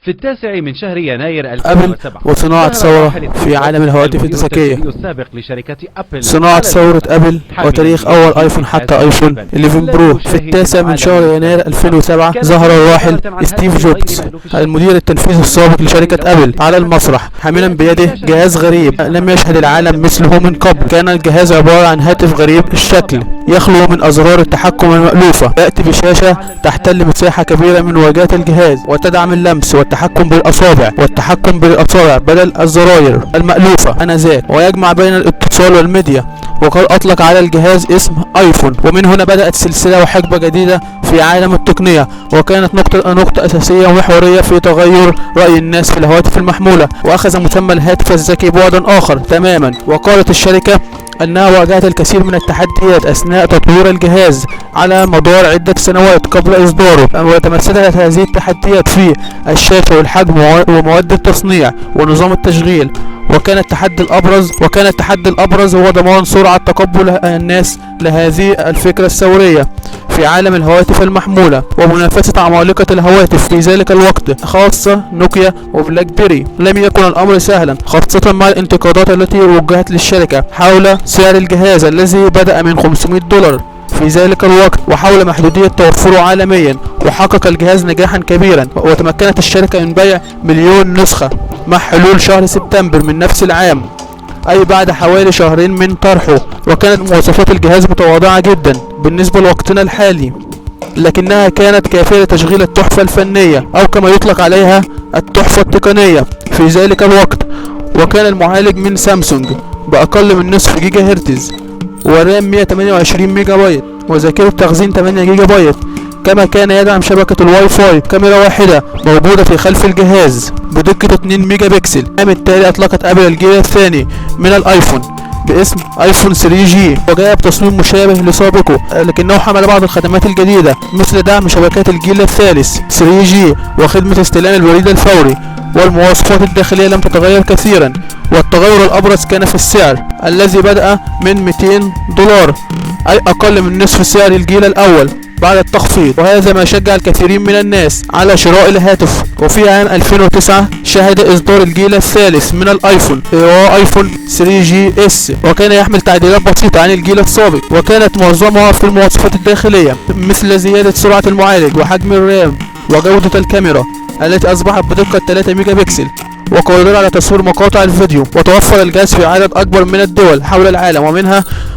في 9 من شهر يناير أبل 2007 وصناعة ثورة في عالم الهواتف الذكية. السابق لشركة أبل صناعة ثورة أبل وتاريخ أول ايفون حتى ايفون 11 برو. في 9 من شهر يناير 2007 ظهر الراحل ستيف جوبز المدير التنفيذي السابق لشركة أبل على المسرح حاملا بيده جهاز غريب لم يشهد العالم مثله من قبل. كان الجهاز عبارة عن هاتف غريب الشكل يخلو من أزرار التحكم المألوفة، يأتي بشاشة تحتل مساحة كبيرة من واجهة الجهاز وتدعم اللمس والتحكم بالأصابع بدل الزراير المألوفة آنذاك، ويجمع بين الاتصال والميديا. وقد أطلق على الجهاز اسم ايفون، ومن هنا بدأت سلسلة وحقبة جديدة في عالم التقنية، وكانت نقطة أساسية ومحورية في تغير رأي الناس في الهواتف المحمولة، وأخذ مسمى الهاتف الذكي بعدا آخر تماما. وقالت الشركة أنها واجهت الكثير من التحديات أثناء تطوير الجهاز على مدار عدة سنوات قبل إصداره، وتمثلت هذه التحديات في الشاشة والحجم ومواد التصنيع ونظام التشغيل. وكان التحدي الأبرز هو ضمان سرعة تقبل الناس لهذه الفكرة الثورية في عالم الهواتف المحمولة ومنافسة عمالقة الهواتف في ذلك الوقت، خاصة نوكيا وبلاك بيري. لم يكن الأمر سهلا، خاصة مع الانتقادات التي وجهت للشركة حول سعر الجهاز الذي بدأ من $500 في ذلك الوقت، وحول محدودية توفره عالميا. وحقق الجهاز نجاحا كبيرا، وتمكنت الشركة من بيع 1,000,000 نسخة مع حلول شهر سبتمبر من نفس العام، أي بعد حوالي شهرين من طرحه. وكانت مواصفات الجهاز متواضعة جدا بالنسبة لوقتنا الحالي، لكنها كانت كافية لتشغيل التحفة الفنية أو كما يطلق عليها التحفة التقنية في ذلك الوقت. وكان المعالج من سامسونج بأقل من نصف جيجا هرتز، ورام 128 ميجا بايت، وذاكرة تخزين 8 جيجا بايت. كما كان يدعم شبكة الواي فاي، كاميرا واحدة موجودة في خلف الجهاز بدقة 2 ميجا بكسل. بالتالي أطلقت أبل الجيل الثاني من الايفون باسم ايفون 3G، وجاء بتصميم مشابه لسابقه، لكنه حمل بعض الخدمات الجديدة مثل دعم شبكات الجيل الثالث 3G وخدمة استلام البريد الفوري. والمواصفات الداخلية لم تتغير كثيرا، والتغير الأبرز كان في السعر الذي بدأ من $200، أي أقل من نصف سعر الجيل الأول بعد التخفيض. وهذا ما شجع الكثيرين من الناس على شراء الهاتف. وفي عام 2009 شهد إصدار الجيل الثالث من الايفون وهو ايفون 3GS، وكان يحمل تعديلات بسيطة عن الجيل السابق، وكانت معظمها في المواصفات الداخلية مثل زيادة سرعة المعالج وحجم الرام وجودة الكاميرا التي أصبحت بدقة 3 ميجا بكسل وقادرة على تصوير مقاطع الفيديو. وتوفر الجهاز في عدد أكبر من الدول حول العالم،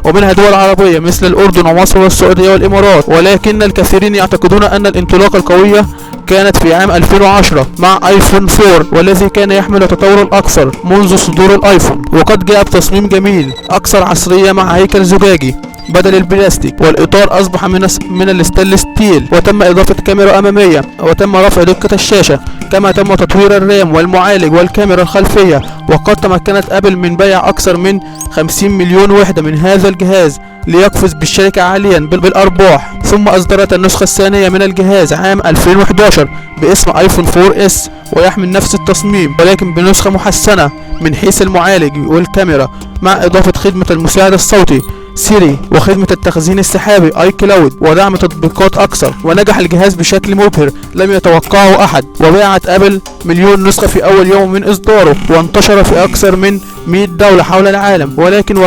ومنها دول عربية مثل الأردن ومصر والسعودية والإمارات. ولكن الكثيرين يعتقدون أن الانطلاقة القوية كانت في عام 2010 مع ايفون 4، والذي كان يحمل التطور الأكثر منذ صدور الايفون، وقد جاء بتصميم جميل أكثر عصرية مع هيكل زجاجي بدل البلاستيك، والإطار أصبح من الستانلس ستيل، وتم إضافة كاميرا أمامية، وتم رفع دقة الشاشة، كما تم تطوير الرام والمعالج والكاميرا الخلفية. وقد تمكنت أبل من بيع أكثر من 50 مليون وحدة من هذا الجهاز ليقفز بالشركة عاليا بالأرباح. ثم أصدرت النسخة الثانية من الجهاز عام 2011 باسم ايفون 4S، ويحمل نفس التصميم ولكن بنسخة محسنة من حيث المعالج والكاميرا، مع إضافة خدمة المساعد الصوتي سيري وخدمة التخزين السحابي اي كلاود ودعم تطبيقات اكثر. ونجح الجهاز بشكل مبهر لم يتوقعه احد، وباعت ابل 1,000,000 نسخة في اول يوم من اصداره، وانتشر في اكثر من 100 دولة حول العالم. ولكن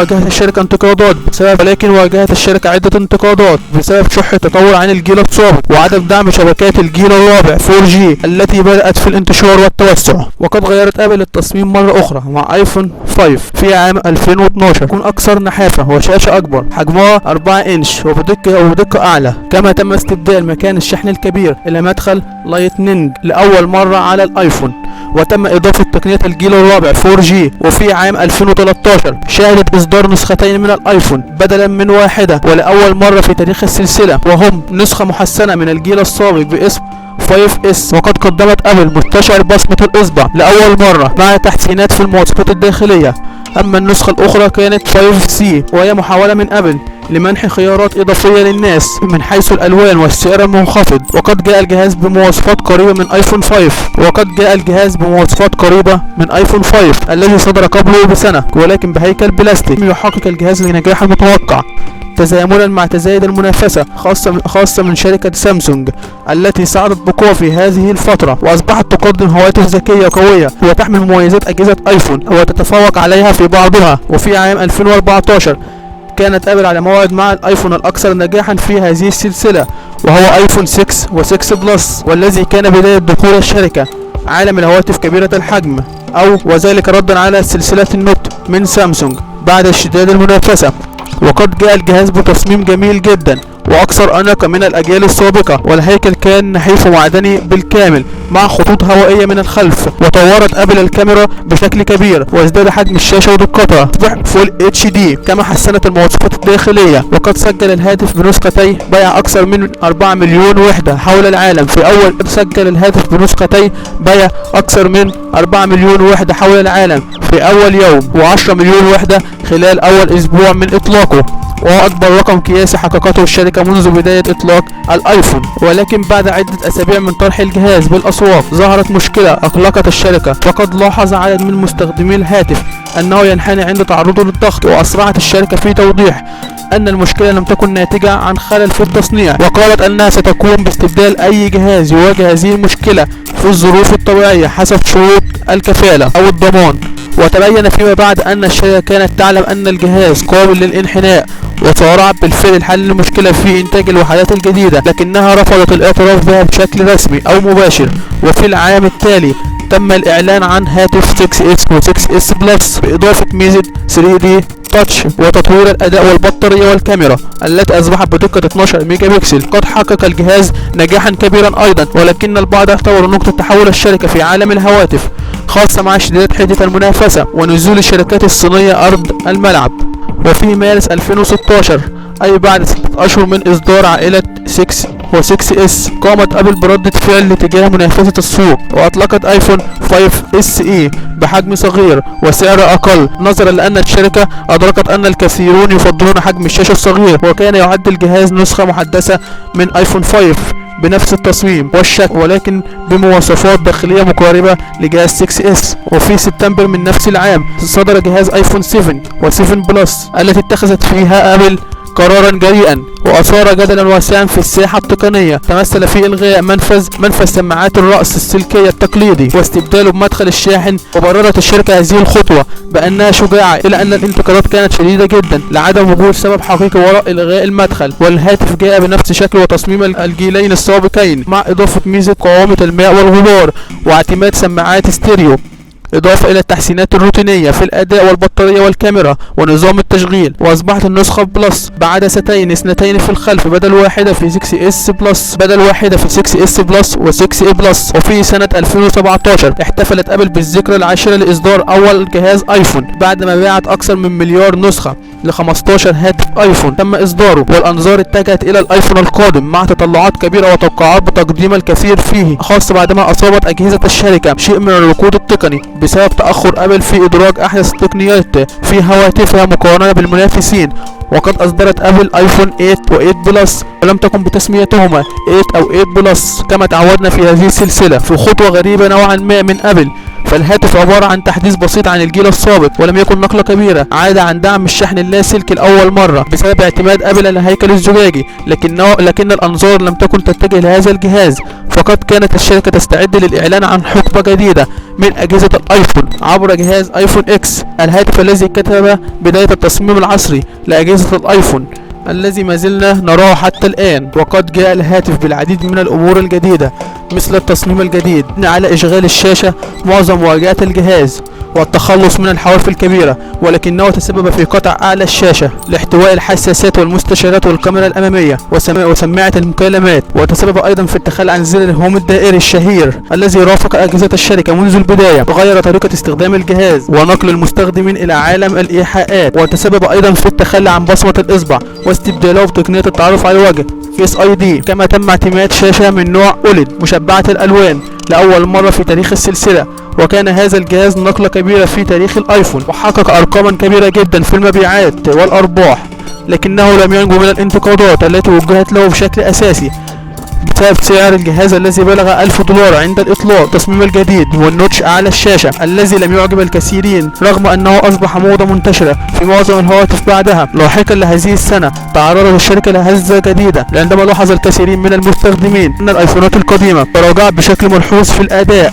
واجهت الشركة عدة انتقادات بسبب شح التطور عن الجيل السابق وعدم دعم شبكات الجيل الرابع 4G التي بدأت في الانتشار والتوسع. وقد غيرت ابل التصميم مرة اخرى مع ايفون 5 في عام 2012، يكون اكثر نحافة وشاشة اكبر حجمها 4 انش وبدقة اعلى. كما تم استبدال مكان الشحن الكبير الى مدخل لايتنينج لاول مرة على الايفون، وتم اضافة تقنية الجيل الرابع 4G. وفي عام 2013 شهدت اصدار نسختين من الايفون بدلا من واحدة، ولاول مرة في تاريخ السلسلة، وهم نسخة محسنة من الجيل السابق باسم 5S. وقد قدمت ابل مستشعر بصمة الاصبع لاول مرة مع تحسينات في المواصفات الداخلية. اما النسخة الاخرى كانت 5C، وهي محاولة من ابل لمنح خيارات اضافية للناس من حيث الالوان والسعر المنخفض. وقد جاء الجهاز بمواصفات قريبة من ايفون 5 الذي صدر قبله بسنة، ولكن بهيكل بلاستيك. يحقق الجهاز النجاح المتوقع تزامنا مع تزايد المنافسة خاصة من شركة سامسونج التي صعدت بقوة في هذه الفترة، وأصبحت تقدم هواتف ذكية قوية وتحمل مميزات أجهزة ايفون وتتفوق عليها في بعضها. وفي عام 2014 كانت ابل على موعد مع الايفون الاكثر نجاحا في هذه السلسلة، وهو ايفون 6 و6 بلس، والذي كان بداية دخول الشركة عالم الهواتف كبيرة الحجم، وذلك ردا على سلسلة النوت من سامسونج بعد اشتداد المنافسة. وقد جاء الجهاز بتصميم جميل جدا واكثر اناقة من الاجيال السابقة، والهيكل كان نحيف ومعدني بالكامل مع خطوط هوائية من الخلف. وطورت ابل الكاميرا بشكل كبير وازداد حجم الشاشة ودقتها فول اتش دي، كما حسنت المواصفات الداخلية. وقد سجل الهاتف بنسختي بيع اكثر من 4 مليون وحدة حول العالم في اول سجل الهاتف بنسختي بيع اكثر من 4 مليون وحدة حول العالم في اول يوم، و10 مليون وحدة خلال اول اسبوع من اطلاقه، وهو اكبر رقم قياسي حققته الشركة منذ بداية اطلاق الايفون. ولكن بعد عدة اسابيع من طرح الجهاز بالاسواق ظهرت مشكلة اقلقت الشركة، فقد لاحظ عدد من مستخدمي الهاتف انه ينحني عند تعرضه للضغط، واسرعت الشركة في توضيح ان المشكلة لم تكن ناتجة عن خلل في التصنيع، وقالت انها ستقوم باستبدال اي جهاز يواجه هذه المشكلة في الظروف الطبيعية حسب شروط الكفالة او الضمان. وتبين فيما بعد ان الشركة كانت تعلم ان الجهاز قابل للانحناء، وسارعت بالفعل لحل المشكلة في انتاج الوحدات الجديدة، لكنها رفضت الاعتراف بها بشكل رسمي او مباشر. وفي العام التالي تم الاعلان عن هاتف 6S و6S بلس باضافة ميزة 3D تاتش وتطوير الاداء والبطارية والكاميرا التي اصبحت بدقة 12 ميجا بكسل. قد حقق الجهاز نجاحا كبيرا ايضا، ولكن البعض اعتبر نقطة تحول الشركة في عالم الهواتف، خاصة مع اشتداد حدة المنافسة ونزول الشركات الصينية ارض الملعب. وفي مارس 2016 اي بعد 6 اشهر من اصدار عائلة 6 و6S قامت ابل بردة فعل لتجاه منافسة السوق، واطلقت ايفون 5 SE بحجم صغير وسعر اقل، نظرا لان الشركة ادركت ان الكثيرون يفضلون حجم الشاشة الصغير، وكان يعد الجهاز نسخة محدثة من ايفون 5 بنفس التصميم والشكل ولكن بمواصفات داخلية مقاربة لجهاز 6S. وفي سبتمبر من نفس العام صدر جهاز ايفون 7 و7 بلس التي اتخذت فيها ابل قرارا جريئا واثار جدلا واسعا في الساحه التقنيه، تمثل في الغاء منفذ سماعات الراس السلكيه التقليدي واستبداله بمدخل الشاحن. وبررت الشركه هذه الخطوه بانها شجاعه، الا ان الانتقادات كانت شديده جدا لعدم وجود سبب حقيقي وراء الغاء المدخل. والهاتف جاء بنفس شكل وتصميم الجيلين السابقين مع اضافه ميزه قوامه الماء والغبار واعتماد سماعات ستيريو، إضافة إلى التحسينات الروتينية في الأداء والبطارية والكاميرا ونظام التشغيل. وأصبحت النسخة بلس بعدستين اثنتين في الخلف بدل واحدة في 6S بلس و6A بلس. وفي سنة 2017 احتفلت أبل بالذكرى العاشرة لإصدار أول جهاز ايفون بعد ما باعت أكثر من مليار نسخة ل15 هاتف ايفون تم إصداره، والأنظار اتجهت إلى الايفون القادم مع تطلعات كبيرة وتوقعات بتقديم الكثير فيه، خاصة بعدما أصابت أجهزة الشركة شيء من الركود التقني بسبب تأخر أبل في إدراج أحدث التقنيات في هواتفها مقارنة بالمنافسين. وقد أصدرت أبل ايفون 8 و8 بلس ولم تكن بتسميتهما 8 أو 8 بلس كما تعودنا في هذه السلسلة، في خطوة غريبة نوعا ما من أبل. فالهاتف عبارة عن تحديث بسيط عن الجيل السابق ولم يكن نقلة كبيرة، عاد عن دعم الشحن اللاسلكي لأول مرة بسبب اعتماد أبل على الهيكل الزجاجي، لكن الأنظار لم تكن تتجه لهذا الجهاز. فقد كانت الشركة تستعد للإعلان عن حقبة جديدة من أجهزة الايفون عبر جهاز ايفون اكس، الهاتف الذي كتب بداية التصميم العصري لأجهزة الايفون الذي ما زلنا نراه حتى الآن. وقد جاء الهاتف بالعديد من الأمور الجديدة مثل التصميم الجديد على إشغال الشاشة معظم واجهات الجهاز والتخلص من الحواف الكبيرة، ولكنه تسبب في قطع أعلى الشاشة لاحتواء الحساسات والمستشعرات والكاميرا الأمامية وسماعة المكالمات، وتسبب أيضا في التخلي عن زر الهوم الدائري الشهير الذي رافق أجهزة الشركة منذ البداية، وغير طريقة استخدام الجهاز ونقل المستخدمين إلى عالم الإيحاءات، وتسبب أيضا في التخلي عن بصمة الإصبع واستبداله بتقنية التعرف على الوجه فيس اي دي. كما تم اعتماد شاشة من نوع اوليد مشبعة الألوان لأول مرة في تاريخ السلسلة، وكان هذا الجهاز نقلة كبيرة في تاريخ الايفون وحقق ارقاما كبيرة جدا في المبيعات والارباح، لكنه لم ينجو من الانتقادات التي وجهت له بشكل اساسي بسبب سعر الجهاز الذي بلغ $1000 عند الإطلاق. تصميم الجديد والنوتش أعلى الشاشة الذي لم يعجب الكثيرين رغم أنه أصبح موضة منتشرة في معظم الهواتف بعدها. لاحقا لهذه السنة تعرضت الشركة لهزة جديدة عندما لاحظ الكثيرين من المستخدمين أن الآيفونات القديمة تراجعت بشكل ملحوظ في الأداء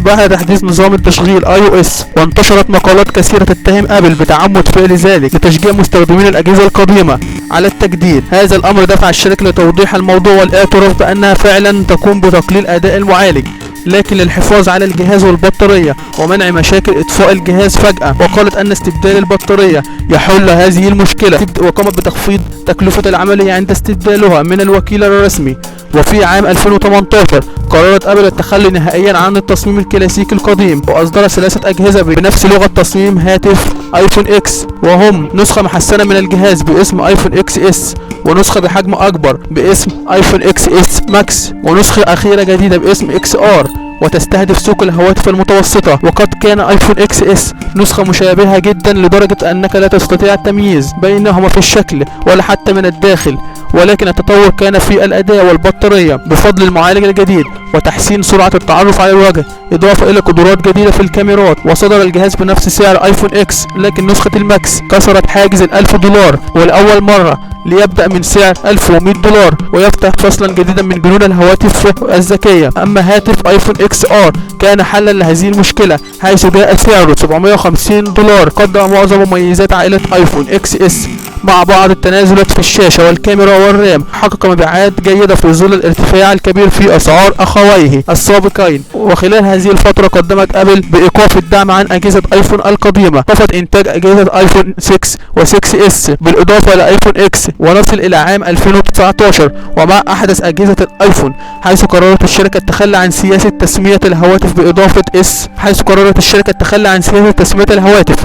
بعد تحديث نظام التشغيل iOS، وانتشرت مقالات كثيرة تتهم أبل بتعمد فعل ذلك لتشجيع مستخدمين الأجهزة القديمة على التجديد. هذا الأمر دفع الشركة لتوضيح الموضوع والاعتراف بأنها فعلا تقوم بتقليل أداء المعالج لكن للحفاظ على الجهاز والبطارية ومنع مشاكل إطفاء الجهاز فجأة. وقالت أن استبدال البطارية يحل هذه المشكلة، وقامت بتخفيض تكلفة العملية عند استبدالها من الوكيل الرسمي. وفي عام 2018 قررت أبل التخلي نهائيا عن التصميم الكلاسيكي القديم وأصدر 3 أجهزة بنفس لغة تصميم هاتف ايفون اكس، وهم نسخة محسنة من الجهاز باسم ايفون اكس اس، ونسخة بحجم أكبر باسم ايفون اكس اس ماكس، ونسخة أخيرة جديدة باسم اكس ار وتستهدف سوق الهواتف المتوسطة. وقد كان ايفون اكس اس نسخة مشابهة جدا لدرجة أنك لا تستطيع التمييز بينهما في الشكل ولا حتى من الداخل، ولكن التطور كان في الأداء والبطارية بفضل المعالج الجديد وتحسين سرعة التعرف على الوجه إضافة إلى قدرات جديدة في الكاميرات. وصدر الجهاز بنفس سعر ايفون اكس، لكن نسخة الماكس كسرت حاجز $1000 ولأول مرة ليبدأ من سعر $1100 ويفتح فصلا جديدا من جنون الهواتف الذكية. أما هاتف ايفون اكس ار كان حلا لهذه المشكلة حيث جاء سعره $750. قدم معظم مميزات عائلة ايفون اكس اس مع بعض التنازلات في الشاشة والكاميرا والرام. حقق مبيعات جيدة في ظل الارتفاع الكبير في أسعار أخويه السابقين. وخلال هذه الفترة قدمت أبل بإيقاف الدعم عن أجهزة ايفون القديمة، خفض إنتاج أجهزة ايفون 6 و6 اس بالإضافة لآيفون اكس. ونصل إلى عام 2019 ومع أحدث أجهزة الايفون حيث قررت الشركة التخلي عن سياسة تسمية الهواتف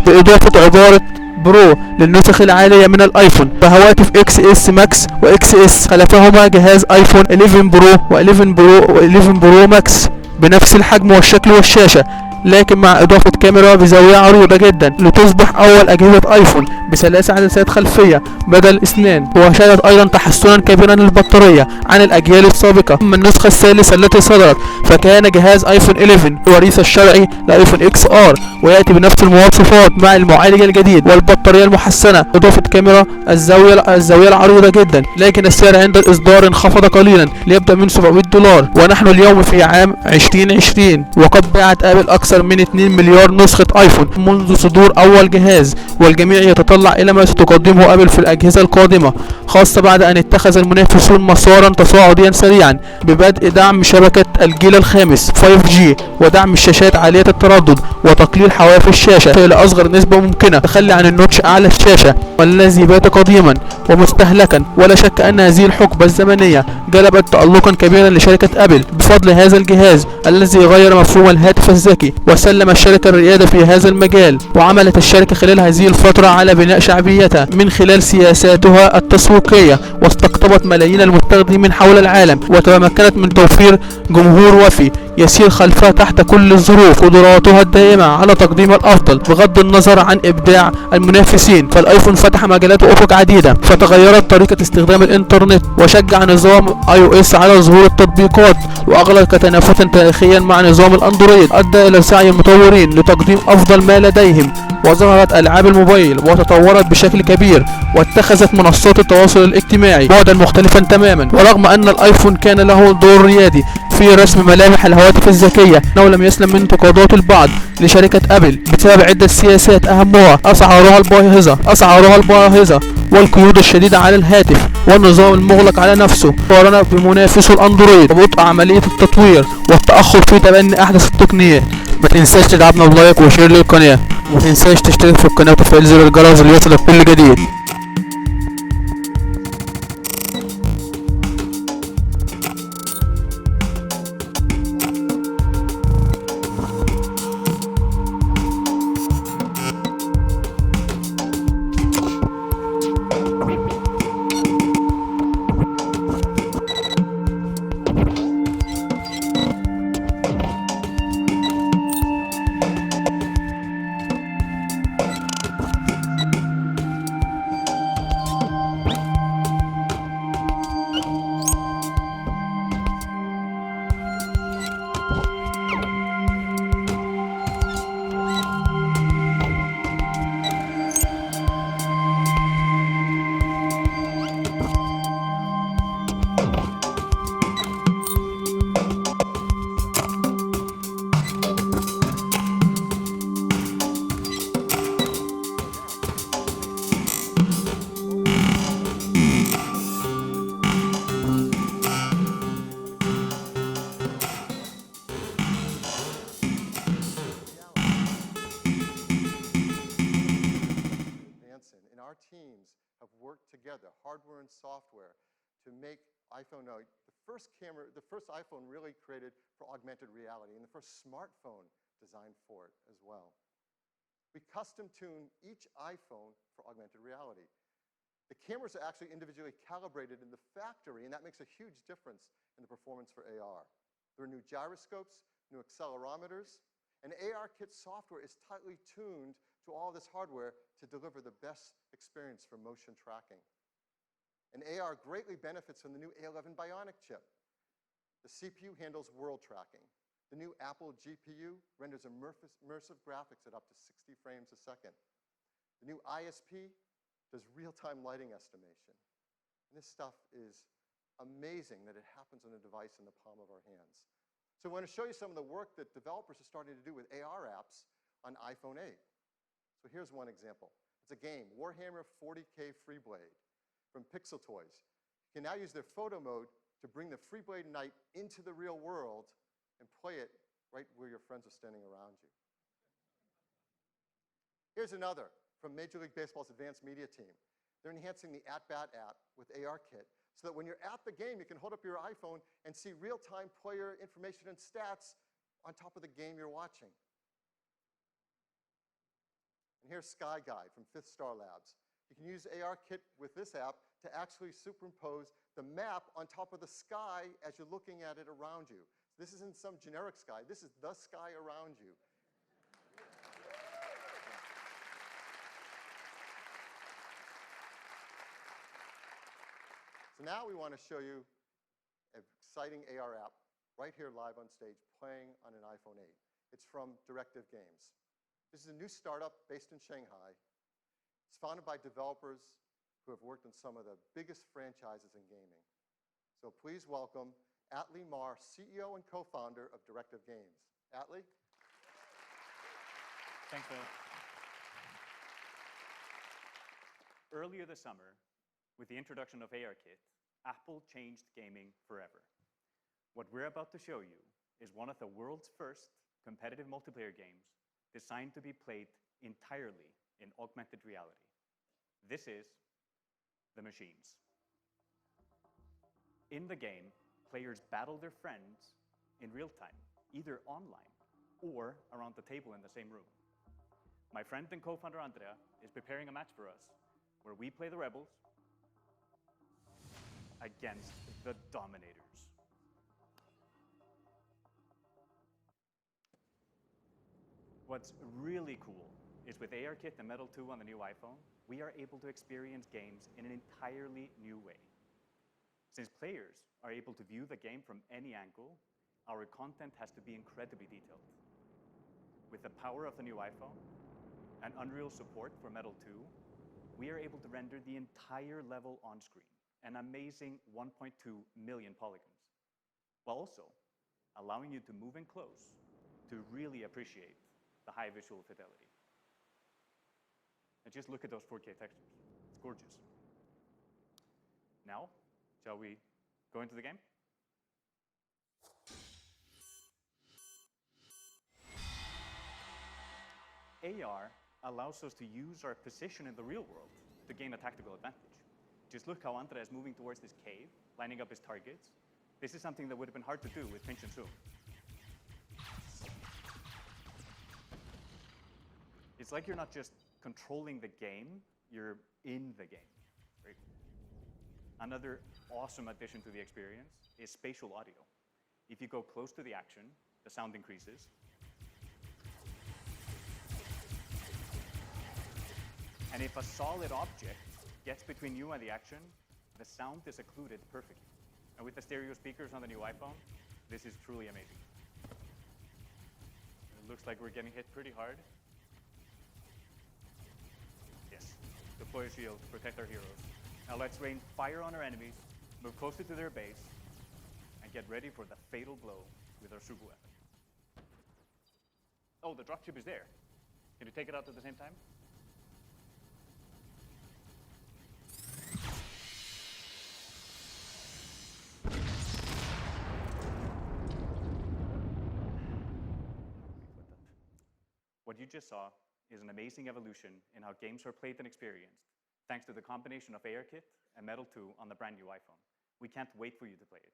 بإضافة عبارة برو للنسخ العالية من الايفون. فهواتف اكس اس ماكس واكس اس خلفهما جهاز ايفون 11 برو و11 برو ماكس بنفس الحجم والشكل والشاشة، لكن مع اضافة كاميرا بزاوية عريضة جدا لتصبح اول اجهزة ايفون ب3 عدسات خلفية بدل 2. وشهدت ايضا تحسنا كبيرا للبطارية عن الاجيال السابقة. اما النسخة الثالثة التي صدرت فكان جهاز ايفون 11 الوريث الشرعي لايفون اكس ار، ويأتي بنفس المواصفات مع المعالج الجديد والبطارية المحسنة اضافة كاميرا الزاوية العريضة جدا، لكن السعر عند الاصدار انخفض قليلا ليبدأ من $700. ونحن اليوم في عام 2020 وقد باعت ابل اكثر من 2 مليار نسخة ايفون منذ صدور اول جهاز، والجميع يتطلع الى ما ستقدمه ابل في الاجهزة القادمة، خاصة بعد ان اتخذ المنافسون مسارا تصاعديا سريعا ببدء دعم شبكة الجيل الخامس 5G ودعم الشاشات عالية التردد وتقليل حواف الشاشة الى اصغر نسبة ممكنة. تخلي عن النوتش اعلى الشاشة والذي بات قديما ومستهلكا. ولا شك ان هذه الحقبة الزمنية جلبت تألقا كبيرا لشركة ابل بفضل هذا الجهاز الذي غير مفهوم الهاتف الذكي وسلم الشركة الريادة في هذا المجال. وعملت الشركة خلال هذه الفترة على بناء شعبيتها من خلال سياساتها التسويقية، واستقطبت ملايين المستخدمين حول العالم، وتمكنت من توفير جمهور وفي يسير خلفها تحت كل الظروف. قدراتها الدائمة على تقديم الافضل بغض النظر عن ابداع المنافسين. فالايفون فتح مجالات افق عديدة، فتغيرت طريقة استخدام الانترنت، وشجع نظام iOS على ظهور التطبيقات، واغلق تنافسا تاريخيا مع نظام الاندرويد ادى الى سعي المطورين لتقديم افضل ما لديهم. وظهرت العاب الموبايل وتطورت بشكل كبير، واتخذت منصات التواصل الاجتماعي بعدا مختلفا تماما. ورغم ان الايفون كان له دور ريادي في رسم ملامح الهواتف الذكية، انه لم يسلم من انتقادات البعض لشركة ابل بسبب عدة سياسات اهمها اسعارها الباهظة والقيود الشديدة على الهاتف والنظام المغلق على نفسه مقارنة بمنافسه الاندرويد، وبطء عملية التطوير والتأخر في تبني احدث التقنيات. ما تنساش تدعمنا بلايك وشير للقناة، وما تنساش تشترك في القناة وتفعيل زر الجرس ليصلك كل جديد. Jansen and our teams have worked together, hardware and software, to make iPhone the first iPhone really created for augmented reality and the first smartphone designed for it as well. We custom tune each iPhone for augmented reality. The cameras are actually individually calibrated in the factory, and that makes a huge difference in the performance for AR. There are new gyroscopes, new accelerometers, and ARKit software is tightly tuned to all this hardware to deliver the best experience for motion tracking. And AR greatly benefits from the new A11 Bionic chip. The CPU handles world tracking. The new Apple GPU renders immersive graphics at up to 60 frames a second. The new ISP does real-time lighting estimation. And this stuff is amazing that it happens on a device in the palm of our hands. So I want to show you some of the work that developers are starting to do with AR apps on iPhone 8. So here's one example. It's a game, Warhammer 40K Freeblade from Pixel Toys. You can now use their photo mode to bring the Freeblade Knight into the real world and play it right where your friends are standing around you. Here's another from Major League Baseball's advanced media team. They're enhancing the At-Bat app with ARKit so that when you're at the game, you can hold up your iPhone and see real-time player information and stats on top of the game you're watching. And here's Sky Guide from Fifth Star Labs. You can use ARKit with this app to actually superimpose the map on top of the sky as you're looking at it around you. So this isn't some generic sky. This is the sky around you. So now we want to show you an exciting AR app right here live on stage playing on an iPhone 8. It's from Directive Games. This is a new startup based in Shanghai. It's founded by developers who have worked on some of the biggest franchises in gaming. So please welcome Atlee Mar, CEO and co-founder of Directive Games. Atlee? Thanks, Phil. Earlier this summer, with the introduction of ARKit, Apple changed gaming forever. What we're about to show you is one of the world's first competitive multiplayer games designed to be played entirely in augmented reality. This is The Machines. In the game, players battle their friends in real time, either online or around the table in the same room. My friend and co-founder Andrea is preparing a match for us where we play the rebels against the dominators. What's really cool is with ARKit and Metal 2 on the new iPhone, we are able to experience games in an entirely new way. Since players are able to view the game from any angle, our content has to be incredibly detailed. With the power of the new iPhone and Unreal support for Metal 2, we are able to render the entire level on screen, an amazing 1.2 million polygons, while also allowing you to move in close to really appreciate the high visual fidelity. And just look at those 4K textures. It's gorgeous. Now, shall we go into the game? AR allows us to use our position in the real world to gain a tactical advantage. Just look how Andrea is moving towards this cave, lining up his targets. This is something that would have been hard to do with pinch and zoom. It's like you're not just controlling the game, you're in the game. Very cool. Another awesome addition to the experience is spatial audio. If you go close to the action, the sound increases. And if a solid object gets between you and the action, the sound is occluded perfectly. And with the stereo speakers on the new iPhone, this is truly amazing. It looks like we're getting hit pretty hard. Yes, deploy a shield, protect our heroes. Now let's rain fire on our enemies, move closer to their base, and get ready for the fatal blow with our super weapon. Oh, the dropship is there. Can you take it out at the same time? What you just saw is an amazing evolution in how games are played and experienced, thanks to the combination of ARKit and Metal 2 on the brand new iPhone. We can't wait for you to play it.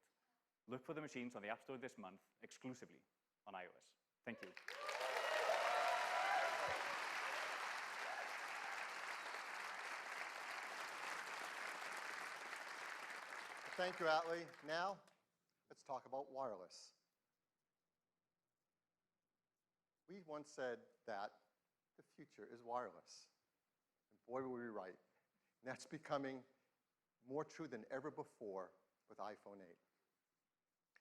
Look for the machines on the App Store this month, exclusively on iOS. Thank you. Thank you, Atli. Now, let's talk about wireless. We once said that the future is wireless. And boy, were we right. And that's becoming more true than ever before with iPhone 8.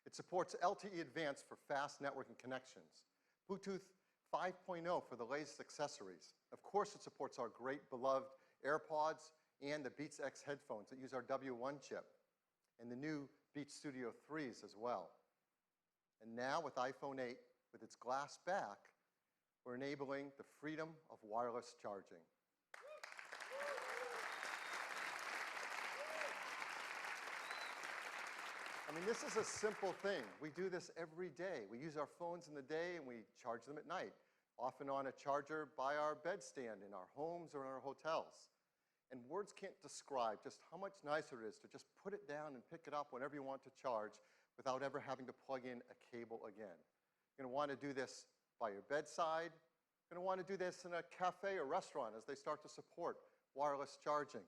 It supports LTE Advanced for fast networking connections, Bluetooth 5.0 for the latest accessories. Of course, it supports our great beloved AirPods and the Beats X headphones that use our W1 chip, and the new Beats Studio 3s as well. And now with iPhone 8, with its glass back, we're enabling the freedom of wireless charging. I mean, this is a simple thing. We do this every day. We use our phones in the day and we charge them at night, often on a charger by our bedstand in our homes or in our hotels. And words can't describe just how much nicer it is to just put it down and pick it up whenever you want to charge without ever having to plug in a cable again. You're going to want to do this by your bedside. You're going to want to do this in a cafe or restaurant as they start to support wireless charging.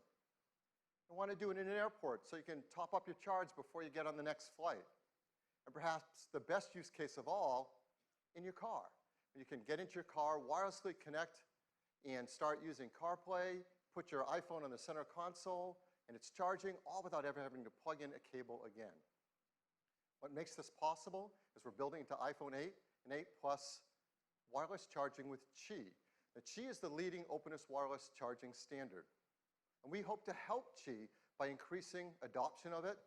You want to do it in an airport so you can top up your charge before you get on the next flight. And perhaps the best use case of all, in your car. You can get into your car, wirelessly connect, and start using CarPlay, put your iPhone on the center console, and it's charging, all without ever having to plug in a cable again. What makes this possible is we're building into iPhone 8 and 8 Plus wireless charging with Qi. Now, Qi is the leading openness wireless charging standard. And we hope to help Qi by increasing adoption of it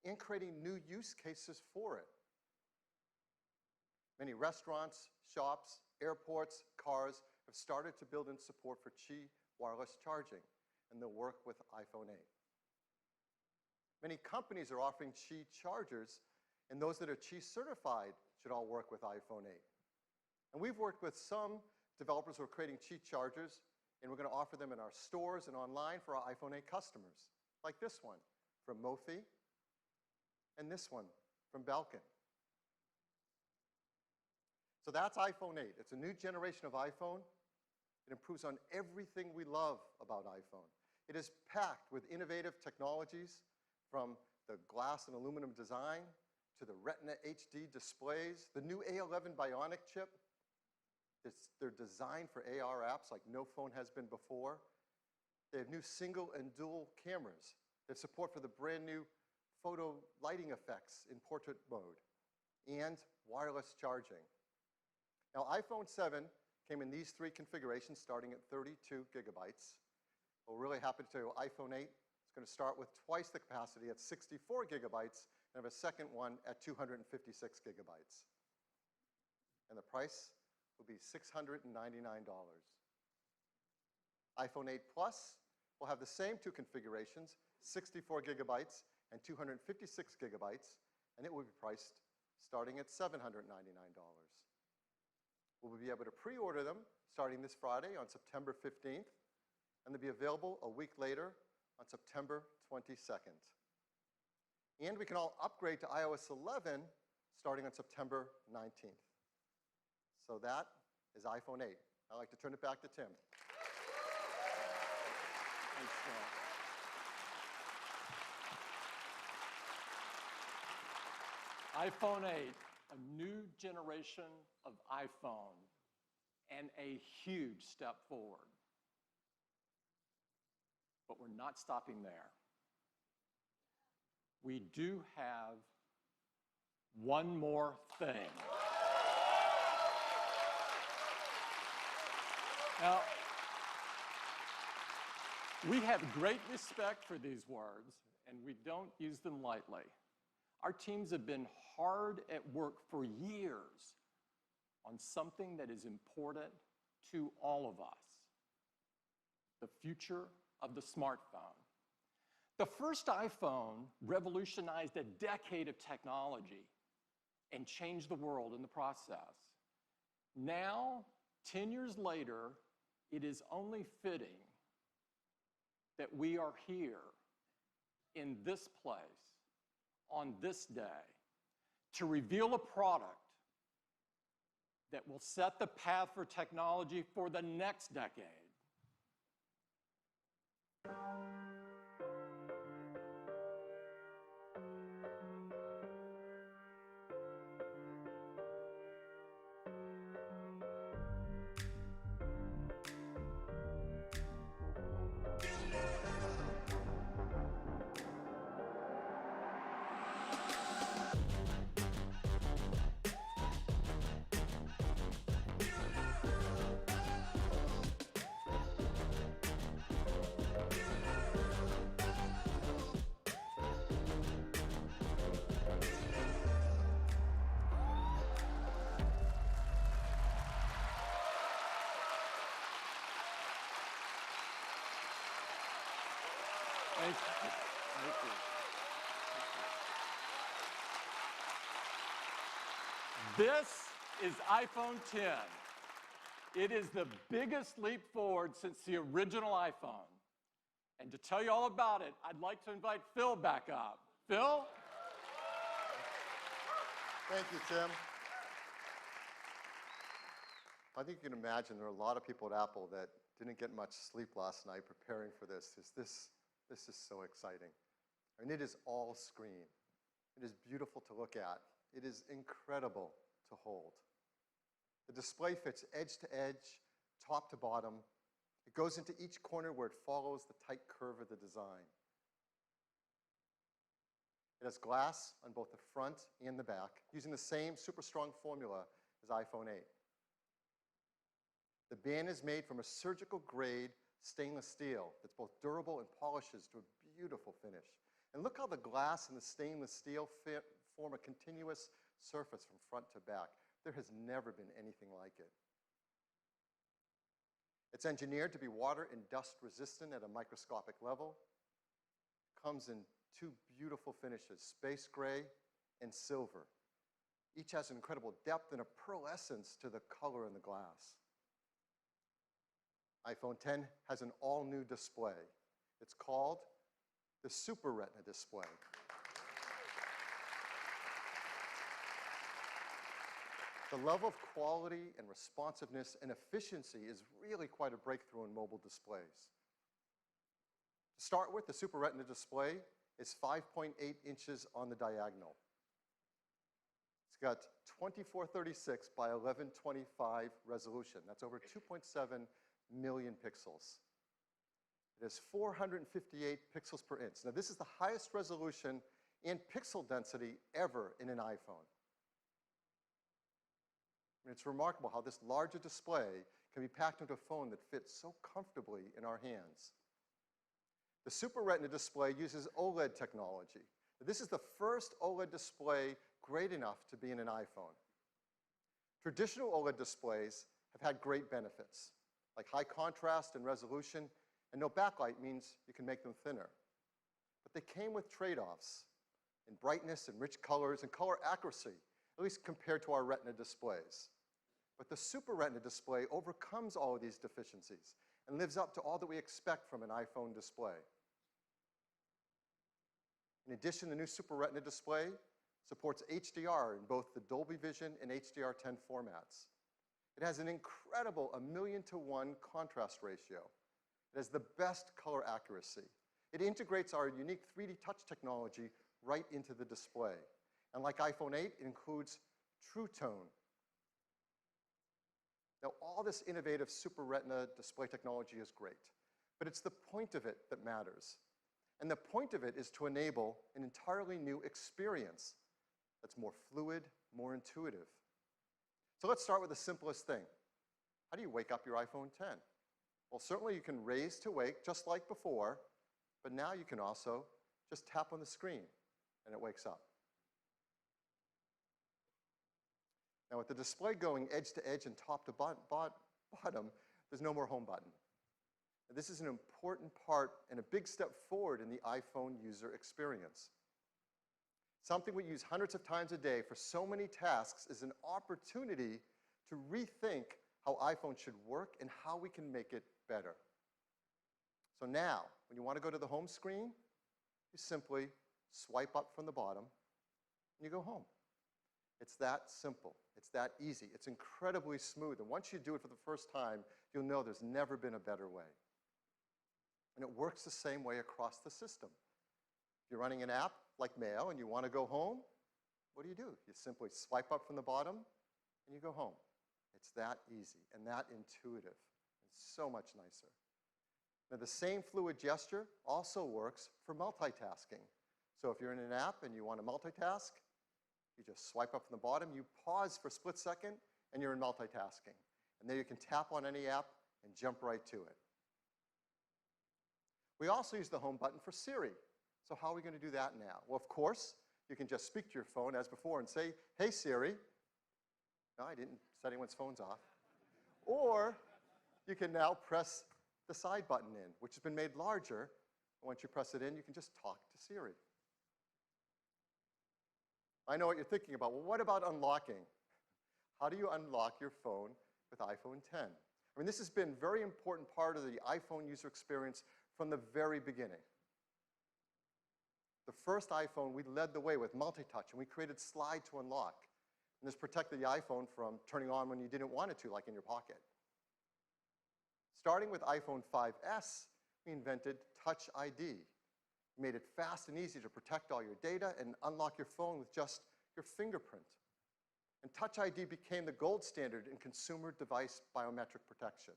and creating new use cases for it. Many restaurants, shops, airports, cars have started to build in support for Qi wireless charging, and they'll work with iPhone 8. Many companies are offering Qi chargers, and those that are Qi certified should all work with iPhone 8. And we've worked with some developers who are creating Qi chargers, and we're going to offer them in our stores and online for our iPhone 8 customers, like this one from Mofi, and this one from Belkin. So that's iPhone 8. It's a new generation of iPhone. It improves on everything we love about iPhone. It is packed with innovative technologies, from the glass and aluminum design to the Retina HD displays, the new A11 Bionic chip. They're designed for AR apps like no phone has been before. They have new single and dual cameras. They have support for the brand new photo lighting effects in portrait mode, and wireless charging. Now, iPhone 7 came in these three configurations, starting at 32 gigabytes. We're really happy to tell you iPhone 8 is going to start with twice the capacity at 64 gigabytes and have a second one at 256 gigabytes. And the price will be $699. iPhone 8 Plus will have the same two configurations, 64 gigabytes and 256 gigabytes, and it will be priced starting at $799. We'll be able to pre-order them starting this Friday on September 15th, and they'll be available a week later on September 22nd. And we can all upgrade to iOS 11 starting on September 19th. So that is iPhone 8. I'd like to turn it back to Tim. Thanks, Tim. iPhone 8, a new generation of iPhone, and a huge step forward. But we're not stopping there. We do have one more thing. Now, we have great respect for these words, and we don't use them lightly. Our teams have been hard at work for years on something that is important to all of us: the future of the smartphone. The first iPhone revolutionized a decade of technology and changed the world in the process. Now, 10 years later, it is only fitting that we are here in this place on this day to reveal a product that will set the path for technology for the next decade. Thank you. Thank you. This is iPhone 10. It is the biggest leap forward since the original iPhone. And to tell you all about it, I'd like to invite Phil back up. Phil? Thank you, Tim. I think you can imagine there are a lot of people at Apple that didn't get much sleep last night preparing for this. This is so exciting. I mean, it is all screen. It is beautiful to look at. It is incredible to hold. The display fits edge to edge, top to bottom. It goes into each corner where it follows the tight curve of the design. It has glass on both the front and the back, using the same super strong formula as iPhone 8. The band is made from a surgical grade stainless steel that's both durable and polishes to a beautiful finish. And look how the glass and the stainless steel form a continuous surface from front to back. There has never been anything like it. It's engineered to be water and dust resistant at a microscopic level. It comes in two beautiful finishes, space gray and silver. Each has an incredible depth and a pearlescence to the color in the glass. iPhone 10 has an all-new display. It's called the Super Retina display. The level of quality and responsiveness and efficiency is really quite a breakthrough in mobile displays. To start with, the Super Retina display is 5.8 inches on the diagonal. It's got 2436 by 1125 resolution. That's over 2.7 million pixels. It has 458 pixels per inch. Now, this is the highest resolution and pixel density ever in an iPhone. And it's remarkable how this larger display can be packed into a phone that fits so comfortably in our hands. The Super Retina display uses OLED technology. This is the first OLED display great enough to be in an iPhone. Traditional OLED displays have had great benefits, like high contrast and resolution, and no backlight means you can make them thinner. But they came with trade-offs in brightness and rich colors and color accuracy, at least compared to our Retina displays. But the Super Retina display overcomes all of these deficiencies and lives up to all that we expect from an iPhone display. In addition, the new Super Retina display supports HDR in both the Dolby Vision and HDR10 formats. It has an incredible 1,000,000 to 1 contrast ratio. It has the best color accuracy. It integrates our unique 3D touch technology right into the display. And like iPhone 8, it includes True Tone. Now, all this innovative Super Retina display technology is great, but it's the point of it that matters. And the point of it is to enable an entirely new experience that's more fluid, more intuitive. So let's start with the simplest thing. How do you wake up your iPhone 10? Well, certainly you can raise to wake just like before, but now you can also just tap on the screen and it wakes up. Now, with the display going edge to edge and top to bottom, there's no more home button. Now, this is an important part and a big step forward in the iPhone user experience. Something we use hundreds of times a day for so many tasks is an opportunity to rethink how iPhone should work, and how we can make it better. So now, when you want to go to the home screen, you simply swipe up from the bottom, and you go home. It's that simple. It's that easy. It's incredibly smooth. And once you do it for the first time, you'll know there's never been a better way. And it works the same way across the system. If you're running an app like Mail and you want to go home, what do? You simply swipe up from the bottom, and you go home. It's that easy and that intuitive. It's so much nicer. Now, the same fluid gesture also works for multitasking. So if you're in an app and you want to multitask, you just swipe up from the bottom, you pause for a split second, and you're in multitasking. And then you can tap on any app and jump right to it. We also use the home button for Siri. So how are we going to do that now? Well, of course, you can just speak to your phone as before and say, "Hey, Siri." No, I didn't set anyone's phones off. Or you can now press the side button in, which has been made larger. Once you press it in, you can just talk to Siri. I know what you're thinking about. Well, what about unlocking? How do you unlock your phone with iPhone 10? I mean, this has been a very important part of the iPhone user experience from the very beginning. The first iPhone, we led the way with multi-touch, and we created slide to unlock. And this protected the iPhone from turning on when you didn't want it to, like in your pocket. Starting with iPhone 5S, we invented Touch ID. We made it fast and easy to protect all your data and unlock your phone with just your fingerprint. And Touch ID became the gold standard in consumer device biometric protection.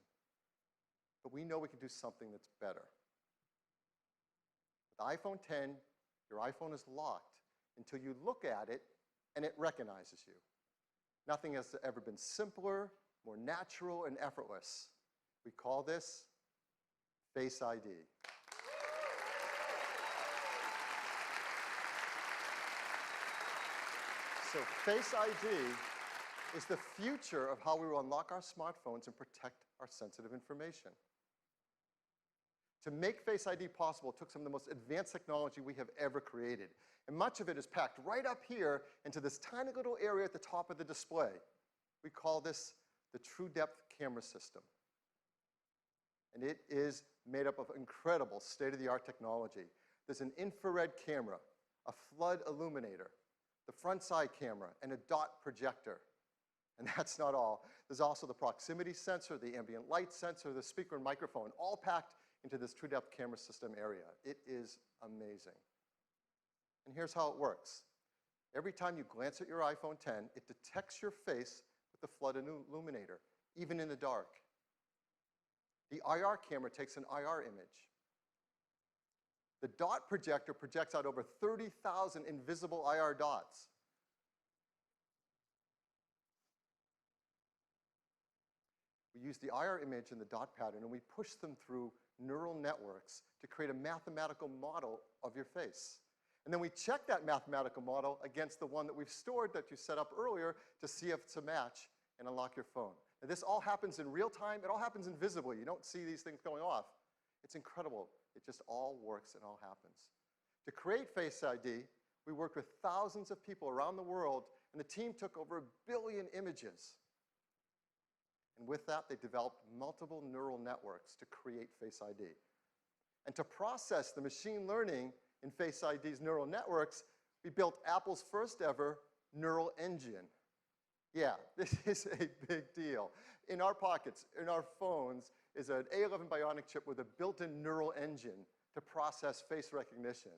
But we know we can do something that's better. With iPhone 10, your iPhone is locked until you look at it and it recognizes you. Nothing has ever been simpler, more natural, and effortless. We call this Face ID. So Face ID is the future of how we will unlock our smartphones and protect our sensitive information. To make Face ID possible, it took some of the most advanced technology we have ever created. And much of it is packed right up here into this tiny little area at the top of the display. We call this the True Depth Camera System. And it is made up of incredible state-of-the-art technology. There's an infrared camera, a flood illuminator, the front side camera, and a dot projector. And that's not all. There's also the proximity sensor, the ambient light sensor, the speaker and microphone, all packed into this True Depth Camera System area. It is amazing. And here's how it works. Every time you glance at your iPhone 10, it detects your face with the flood illuminator, even in the dark. The IR camera takes an IR image. The dot projector projects out over 30,000 invisible IR dots. We use the IR image and the dot pattern, and we push them through neural networks to create a mathematical model of your face. And then we check that mathematical model against the one that we've stored that you set up earlier to see if it's a match and unlock your phone. And this all happens in real time. It all happens invisibly. You don't see these things going off. It's incredible. It just all works and all happens. To create Face ID, we worked with thousands of people around the world, and the team took over 1 billion images. And with that, they developed multiple neural networks to create Face ID. And to process the machine learning in Face ID's neural networks, we built Apple's first ever neural engine. Yeah, this is a big deal. In our pockets, in our phones, is an A11 Bionic chip with a built-in neural engine to process face recognition.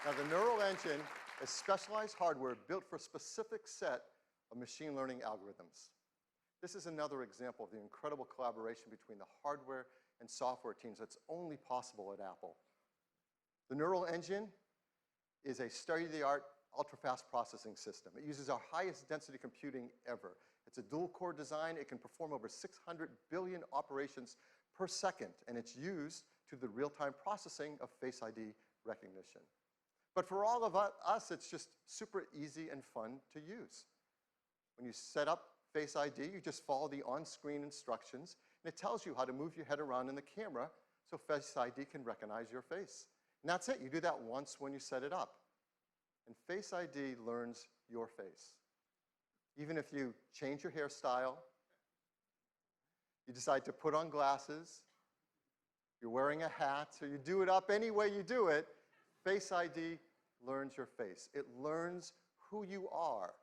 Now, the neural engine is specialized hardware built for a specific set of machine learning algorithms. This is another example of the incredible collaboration between the hardware and software teams that's only possible at Apple. The neural engine is a state-of-the-art, ultra-fast processing system. It uses our highest density computing ever. It's a dual-core design. It can perform over 600 billion operations per second, and it's used to the real-time processing of Face ID recognition. But for all of us, it's just super easy and fun to use. When you set up Face ID, you just follow the on-screen instructions, and it tells you how to move your head around in the camera so Face ID can recognize your face. And that's it. You do that once when you set it up. And Face ID learns your face. Even if you change your hairstyle, you decide to put on glasses, you're wearing a hat, or you do it up any way you do it, Face ID learns your face. It learns who you are.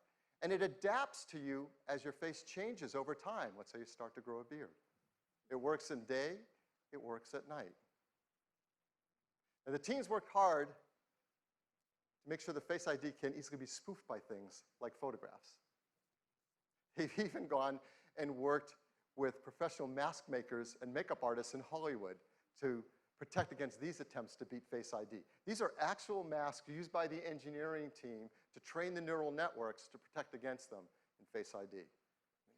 And it adapts to you as your face changes over time. Let's say you start to grow a beard. It works in day, it works at night. And the teams worked hard to make sure the Face ID can easily be spoofed by things like photographs. They've even gone and worked with professional mask makers and makeup artists in Hollywood to protect against these attempts to beat Face ID. These are actual masks used by the engineering team to train the neural networks to protect against them in Face ID.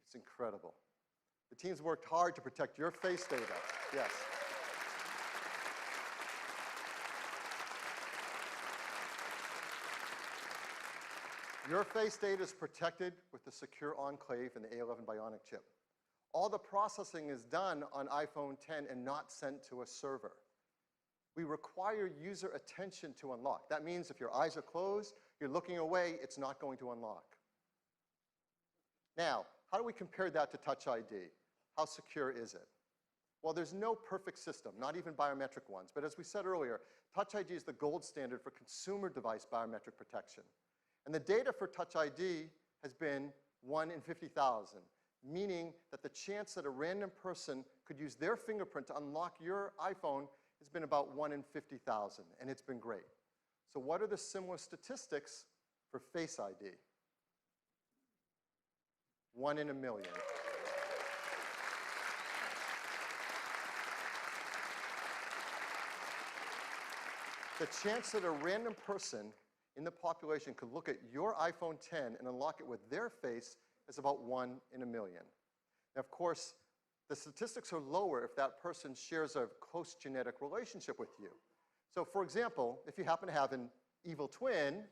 It's incredible. The teams worked hard to protect your face data. Yes. Your face data is protected with the secure enclave and the A11 Bionic chip. All the processing is done on iPhone X and not sent to a server. We require user attention to unlock. That means if your eyes are closed, you're looking away, it's not going to unlock. Now, how do we compare that to Touch ID? How secure is it? Well, there's no perfect system, not even biometric ones. But as we said earlier, Touch ID is the gold standard for consumer device biometric protection. And the data for Touch ID has been 1 in 50,000, meaning that the chance that a random person could use their fingerprint to unlock your iPhone has been about 1 in 50,000, and it's been great. So what are the similar statistics for Face ID? 1 in a million. The chance that a random person in the population could look at your iPhone X and unlock it with their face is about 1 in a million. Now, of course, the statistics are lower if that person shares a close genetic relationship with you. So, for example, if you happen to have an evil twin,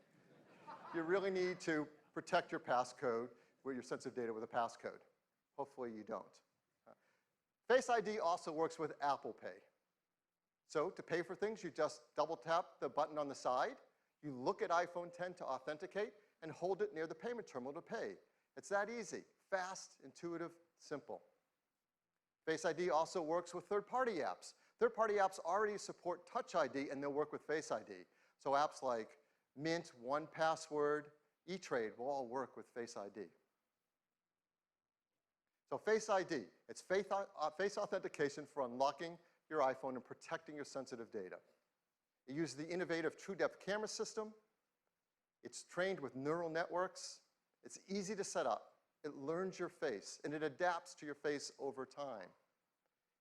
you really need to protect your passcode with your sensitive data with a passcode. Hopefully you don't. Face ID also works with Apple Pay. So to pay for things, you just double tap the button on the side, you look at iPhone X to authenticate, and hold it near the payment terminal to pay. It's that easy, fast, intuitive, simple. Face ID also works with third-party apps. Third-party apps already support Touch ID, and they'll work with Face ID. So apps like Mint, 1Password, eTrade will all work with Face ID. So Face ID, it's face authentication for unlocking your iPhone and protecting your sensitive data. It uses the innovative true-depth camera system. It's trained with neural networks. It's easy to set up. It learns your face, and it adapts to your face over time.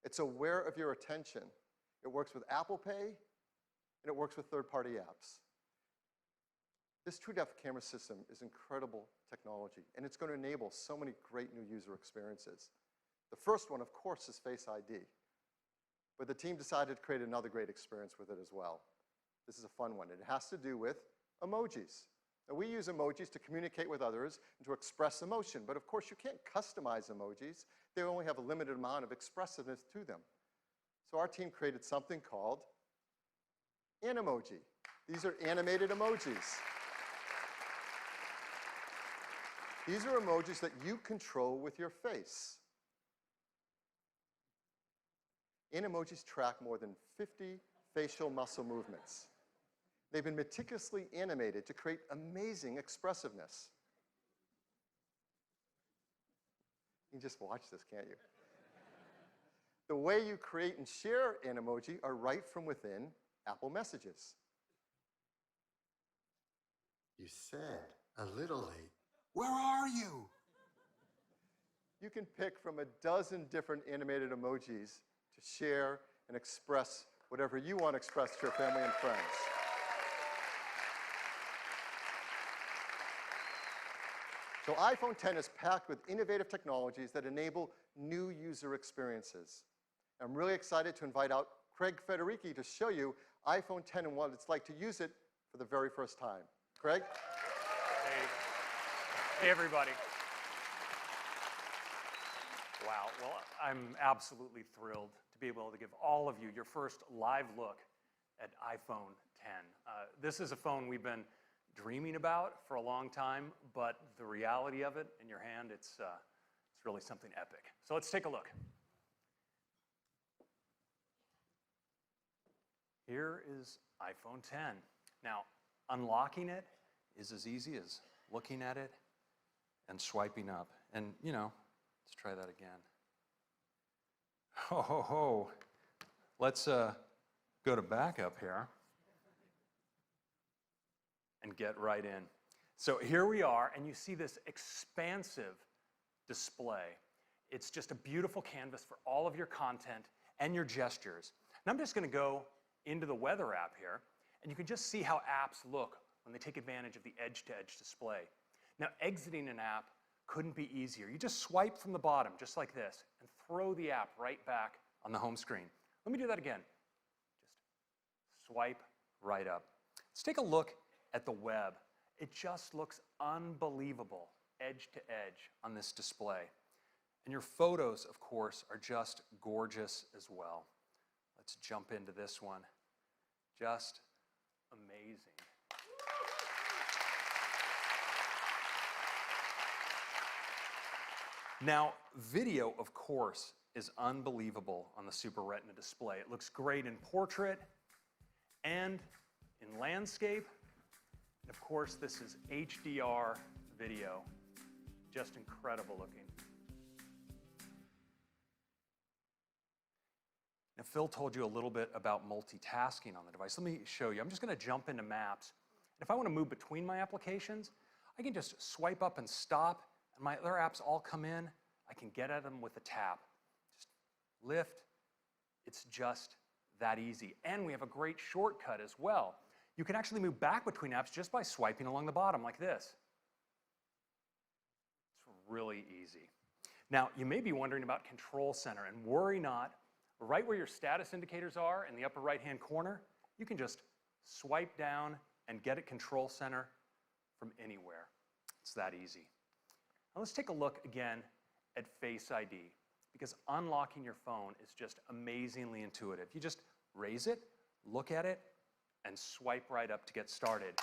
It's aware of your attention. It works with Apple Pay, and it works with third-party apps. This true-depth camera system is incredible technology, and it's going to enable so many great new user experiences. The first one, of course, is Face ID. But the team decided to create another great experience with it as well. This is a fun one. It has to do with emojis. Now, we use emojis to communicate with others and to express emotion, but of course you can't customize emojis. They only have a limited amount of expressiveness to them. So our team created something called Animoji. These are animated emojis. These are emojis that you control with your face. Animojis track more than 50 facial muscle movements. They've been meticulously animated to create amazing expressiveness. You can just watch this, can't you? The way you create and share Animoji are right from within Apple Messages. You said a little late. Where are you? You can pick from a dozen different animated emojis to share and express whatever you want to express to your family and friends. So iPhone X is packed with innovative technologies that enable new user experiences. I'm really excited to invite out Craig Federici to show you iPhone X and what it's like to use it for the very first time. Craig? Hey everybody. Wow, well, I'm absolutely thrilled to be able to give all of you your first live look at iPhone X. This is a phone we've been dreaming about for a long time, but the reality of it in your hand, it's really something epic. So let's take a look. Here is iPhone 10. Now, unlocking it is as easy as looking at it and swiping up. And, you know, let's try that again. Ho, ho, ho. Let's go to backup here and get right in. So here we are, and you see this expansive display. It's just a beautiful canvas for all of your content and your gestures. And I'm just going to go into the weather app here, and you can just see how apps look when they take advantage of the edge-to-edge display. Now, exiting an app couldn't be easier. You just swipe from the bottom, just like this, and throw the app right back on the home screen. Let me do that again. Just swipe right up. Let's take a look at the web. It just looks unbelievable, edge to edge on this display. And your photos, of course, are just gorgeous as well. Let's jump into this one. Just amazing. Now, video, of course, is unbelievable on the Super Retina display. It looks great in portrait and in landscape. And of course, this is HDR video. Just incredible looking. Now, Phil told you a little bit about multitasking on the device. Let me show you. I'm just going to jump into Maps. And if I want to move between my applications, I can just swipe up and stop, and my other apps all come in. I can get at them with a tap. Just lift. It's just that easy. And we have a great shortcut as well. You can actually move back between apps just by swiping along the bottom like this. It's really easy. Now, you may be wondering about Control Center, and worry not. Right where your status indicators are in the upper right-hand corner, you can just swipe down and get at Control Center from anywhere. It's that easy. Now let's take a look again at Face ID, because unlocking your phone is just amazingly intuitive. You just raise it, look at it, and swipe right up to get started.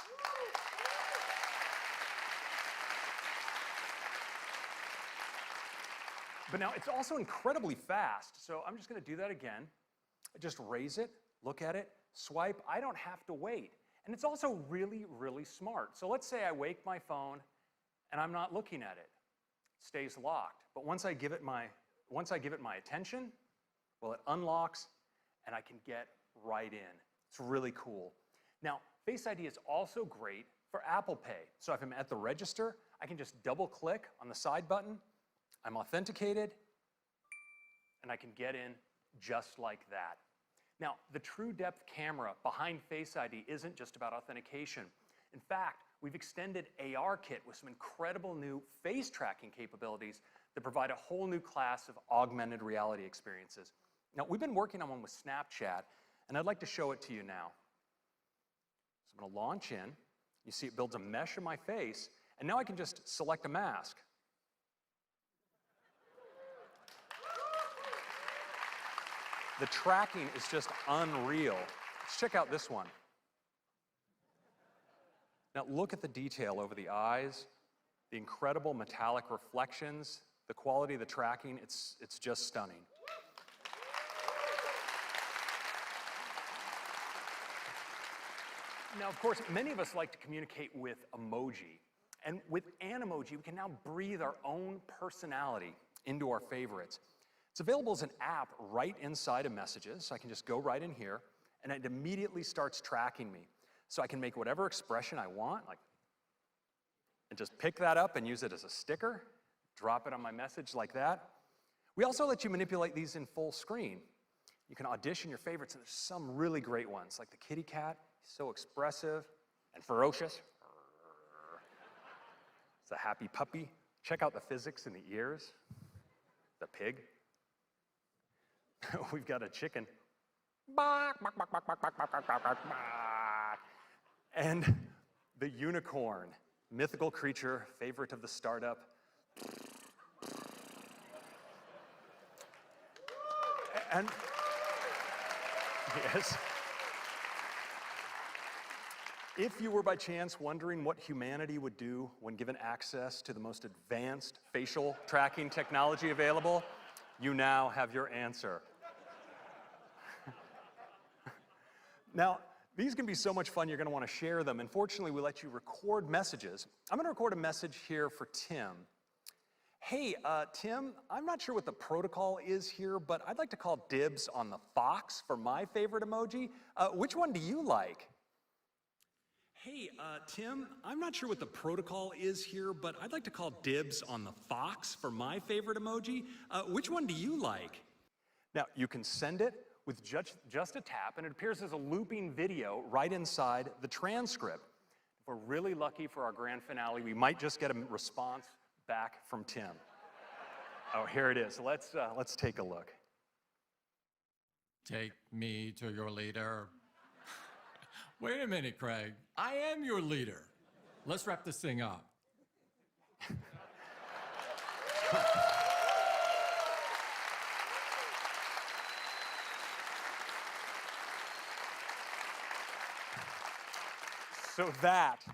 But now it's also incredibly fast, so I'm just going to do that again. I just raise it, look at it, swipe. I don't have to wait. And it's also really, really smart. So let's say I wake my phone and I'm not looking at it. It stays locked. But once I give it my attention, well, it unlocks and I can get right in. It's really cool. Now, Face ID is also great for Apple Pay. So if I'm at the register, I can just double click on the side button. I'm authenticated, and I can get in just like that. Now, the true depth camera behind Face ID isn't just about authentication. In fact, we've extended ARKit with some incredible new face tracking capabilities that provide a whole new class of augmented reality experiences. Now, we've been working on one with Snapchat, and I'd like to show it to you now. So I'm going to launch in. You see it builds a mesh of my face, and now I can just select a mask. The tracking is just unreal. Let's check out this one. Now look at the detail over the eyes, the incredible metallic reflections, the quality of the tracking, it's just stunning. Now, of course, many of us like to communicate with emoji. And with Emoji, we can now breathe our own personality into our favorites. It's available as an app right inside of Messages, so I can just go right in here, and it immediately starts tracking me. So I can make whatever expression I want, and just pick that up and use it as a sticker, drop it on my message like that. We also let you manipulate these in full screen. You can audition your favorites, and there's some really great ones, like the kitty cat, so expressive and ferocious. It's a happy puppy. Check out the physics in the ears. The pig. We've got a chicken. And the unicorn, mythical creature, favorite of the startup. And yes. If you were by chance wondering what humanity would do when given access to the most advanced facial tracking technology available, you now have your answer. Now, these can be so much fun, you're going to want to share them. And fortunately, we let you record messages. I'm going to record a message here for Tim. Hey, Tim, I'm not sure what the protocol is here, but I'd like to call dibs on the fox for my favorite emoji. Which one do you like? Hey, Tim, I'm not sure what the protocol is here, but I'd like to call dibs on the fox for my favorite emoji. Which one do you like? Now, you can send it with just a tap, and it appears as a looping video right inside the transcript. If we're really lucky for our grand finale, we might just get a response back from Tim. Oh, here it is. Let's take a look. Take me to your leader. Wait a minute, Craig. I am your leader. Let's wrap this thing up. So that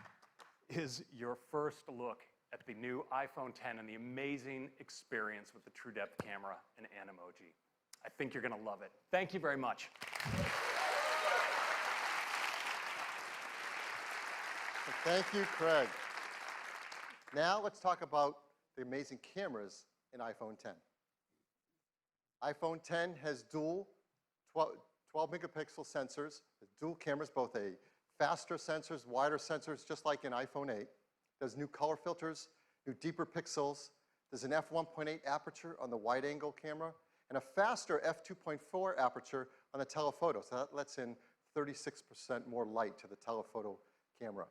is your first look at the new iPhone X and the amazing experience with the True Depth camera and Animoji. I think you're going to love it. Thank you very much. Thank you, Craig. Now let's talk about the amazing cameras in iPhone X. iPhone X has dual 12 megapixel sensors, dual cameras, both a faster sensors, wider sensors, just like in iPhone 8. There's new color filters, new deeper pixels. There's an f1.8 aperture on the wide-angle camera, and a faster f2.4 aperture on the telephoto. So that lets in 36% more light to the telephoto camera.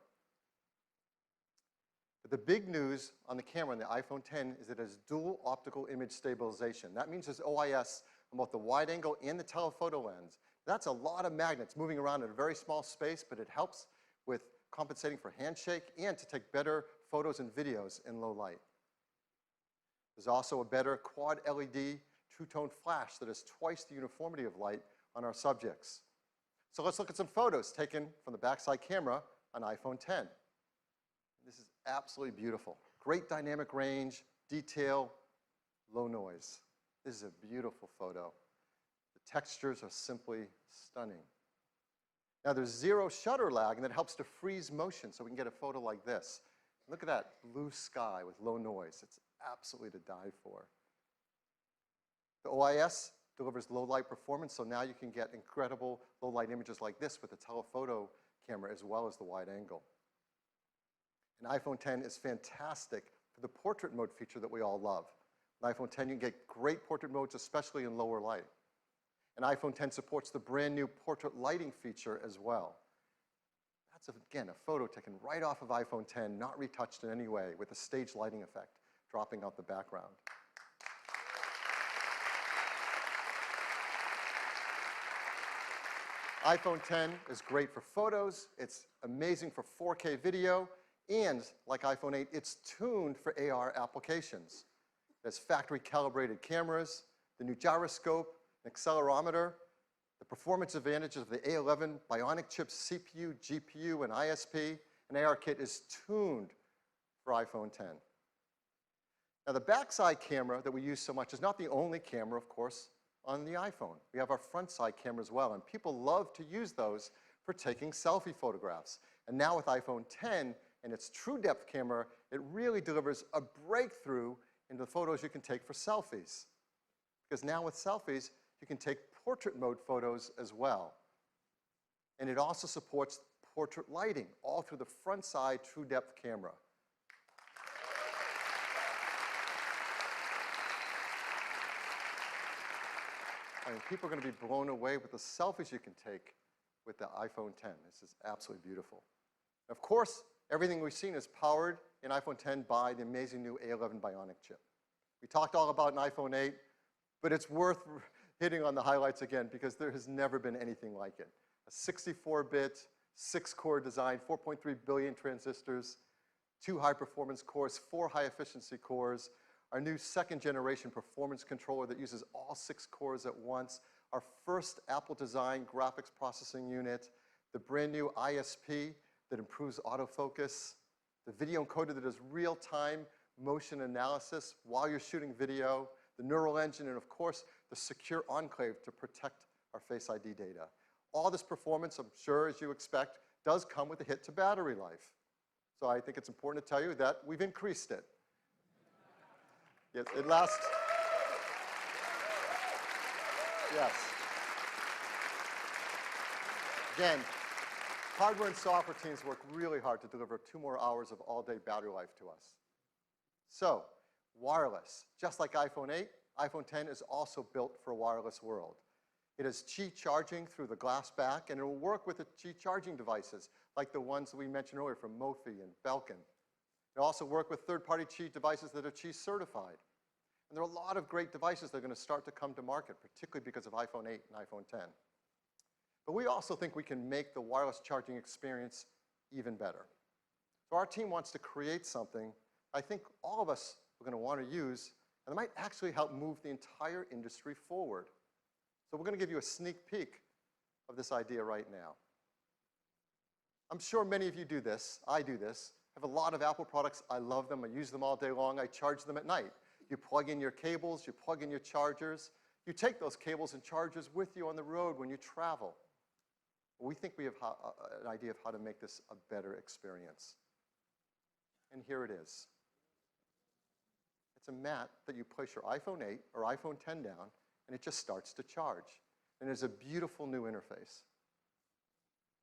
But the big news on the camera on the iPhone X is it has dual optical image stabilization. That means there's OIS on both the wide-angle and the telephoto lens. That's a lot of magnets moving around in a very small space, but it helps with compensating for handshake and to take better photos and videos in low light. There's also a better quad LED two-tone flash that has twice the uniformity of light on our subjects. So let's look at some photos taken from the backside camera on iPhone X. This is absolutely beautiful. Great dynamic range, detail, low noise. This is a beautiful photo. The textures are simply stunning. Now there's zero shutter lag, and that helps to freeze motion so we can get a photo like this. Look at that blue sky with low noise. It's absolutely to die for. The OIS delivers low light performance, so now you can get incredible low light images like this with the telephoto camera as well as the wide angle. And iPhone X is fantastic for the portrait mode feature that we all love. On iPhone X, you can get great portrait modes, especially in lower light. And iPhone X supports the brand new portrait lighting feature as well. That's, again, a photo taken right off of iPhone X, not retouched in any way, with a stage lighting effect dropping out the background. iPhone X is great for photos. It's amazing for 4K video. And like iPhone 8, it's tuned for AR applications. There's factory calibrated cameras, the new gyroscope, an accelerometer, the performance advantages of the A11 Bionic chips CPU, GPU, and ISP, and ARKit is tuned for iPhone X. Now the backside camera that we use so much is not the only camera, of course, on the iPhone. We have our front side camera as well, and people love to use those for taking selfie photographs. And now with iPhone X and its true depth camera, it really delivers a breakthrough into the photos you can take for selfies. Because now with selfies, you can take portrait mode photos as well. And it also supports portrait lighting, all through the front side true depth camera. I mean, people are going to be blown away with the selfies you can take with the iPhone X. This is absolutely beautiful. Of course, everything we've seen is powered in iPhone X by the amazing new A11 Bionic chip. We talked all about an iPhone 8, but it's worth hitting on the highlights again because there has never been anything like it. A 64-bit, 6-core design, 4.3 billion transistors, 2 high-performance cores, 4 high-efficiency cores, our new second-generation performance controller that uses all 6 cores at once, our first Apple-designed graphics processing unit, the brand new ISP that improves autofocus, the video encoder that does real-time motion analysis while you're shooting video, the neural engine, and of course, the secure enclave to protect our Face ID data. All this performance, I'm sure, as you expect, does come with a hit to battery life. So I think it's important to tell you that we've increased it. Yes, it lasts. Yes. Again, hardware and software teams work really hard to deliver 2 more hours of all-day battery life to us. So, wireless. Just like iPhone 8, iPhone 10 is also built for a wireless world. It has Qi charging through the glass back, and it will work with the Qi charging devices, like the ones that we mentioned earlier from Mophie and Belkin. It'll also work with third-party Qi devices that are Qi certified. And there are a lot of great devices that are going to start to come to market, particularly because of iPhone 8 and iPhone 10. But we also think we can make the wireless charging experience even better. So our team wants to create something I think all of us are going to want to use, and it might actually help move the entire industry forward. So we're going to give you a sneak peek of this idea right now. I'm sure many of you do this. I do this. I have a lot of Apple products. I love them. I use them all day long. I charge them at night. You plug in your cables. You plug in your chargers. You take those cables and chargers with you on the road when you travel. We think we have an idea of how to make this a better experience. And here it is. It's a mat that you place your iPhone 8 or iPhone 10 down, and it just starts to charge. And there's a beautiful new interface.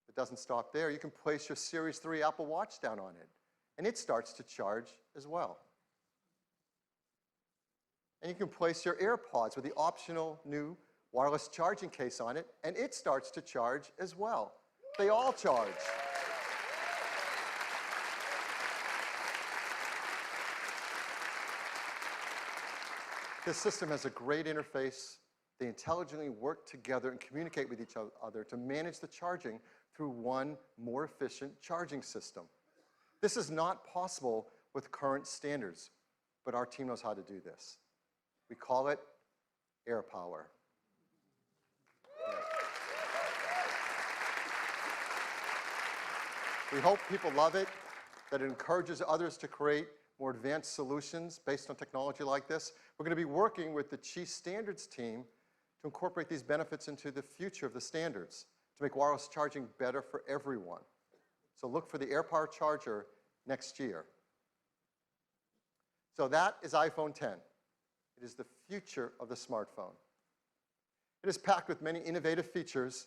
It doesn't stop there. You can place your Series 3 Apple Watch down on it, and it starts to charge as well. And you can place your AirPods with the optional new wireless charging case on it, and it starts to charge as well. They all charge. This system has a great interface. They intelligently work together and communicate with each other to manage the charging through one more efficient charging system. This is not possible with current standards, but our team knows how to do this. We call it AirPower. We hope people love it, that it encourages others to create more advanced solutions based on technology like this. We're going to be working with the Qi Standards team to incorporate these benefits into the future of the standards to make wireless charging better for everyone. So look for the AirPower charger next year. So that is iPhone 10. It is the future of the smartphone. It is packed with many innovative features,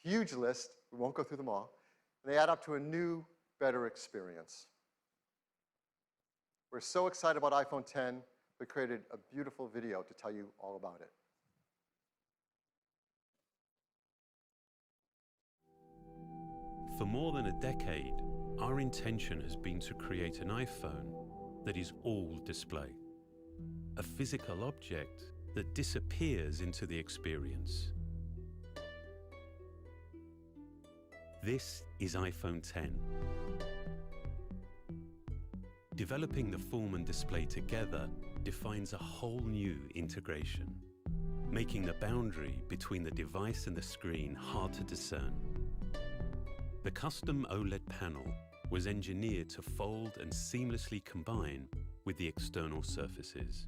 huge list, we won't go through them all, and they add up to a new, better experience. We're so excited about iPhone 10, we created a beautiful video to tell you all about it. For more than a decade, our intention has been to create an iPhone that is all display. A physical object that disappears into the experience. This is iPhone 10. Developing the form and display together defines a whole new integration, making the boundary between the device and the screen hard to discern. The custom OLED panel was engineered to fold and seamlessly combine with the external surfaces.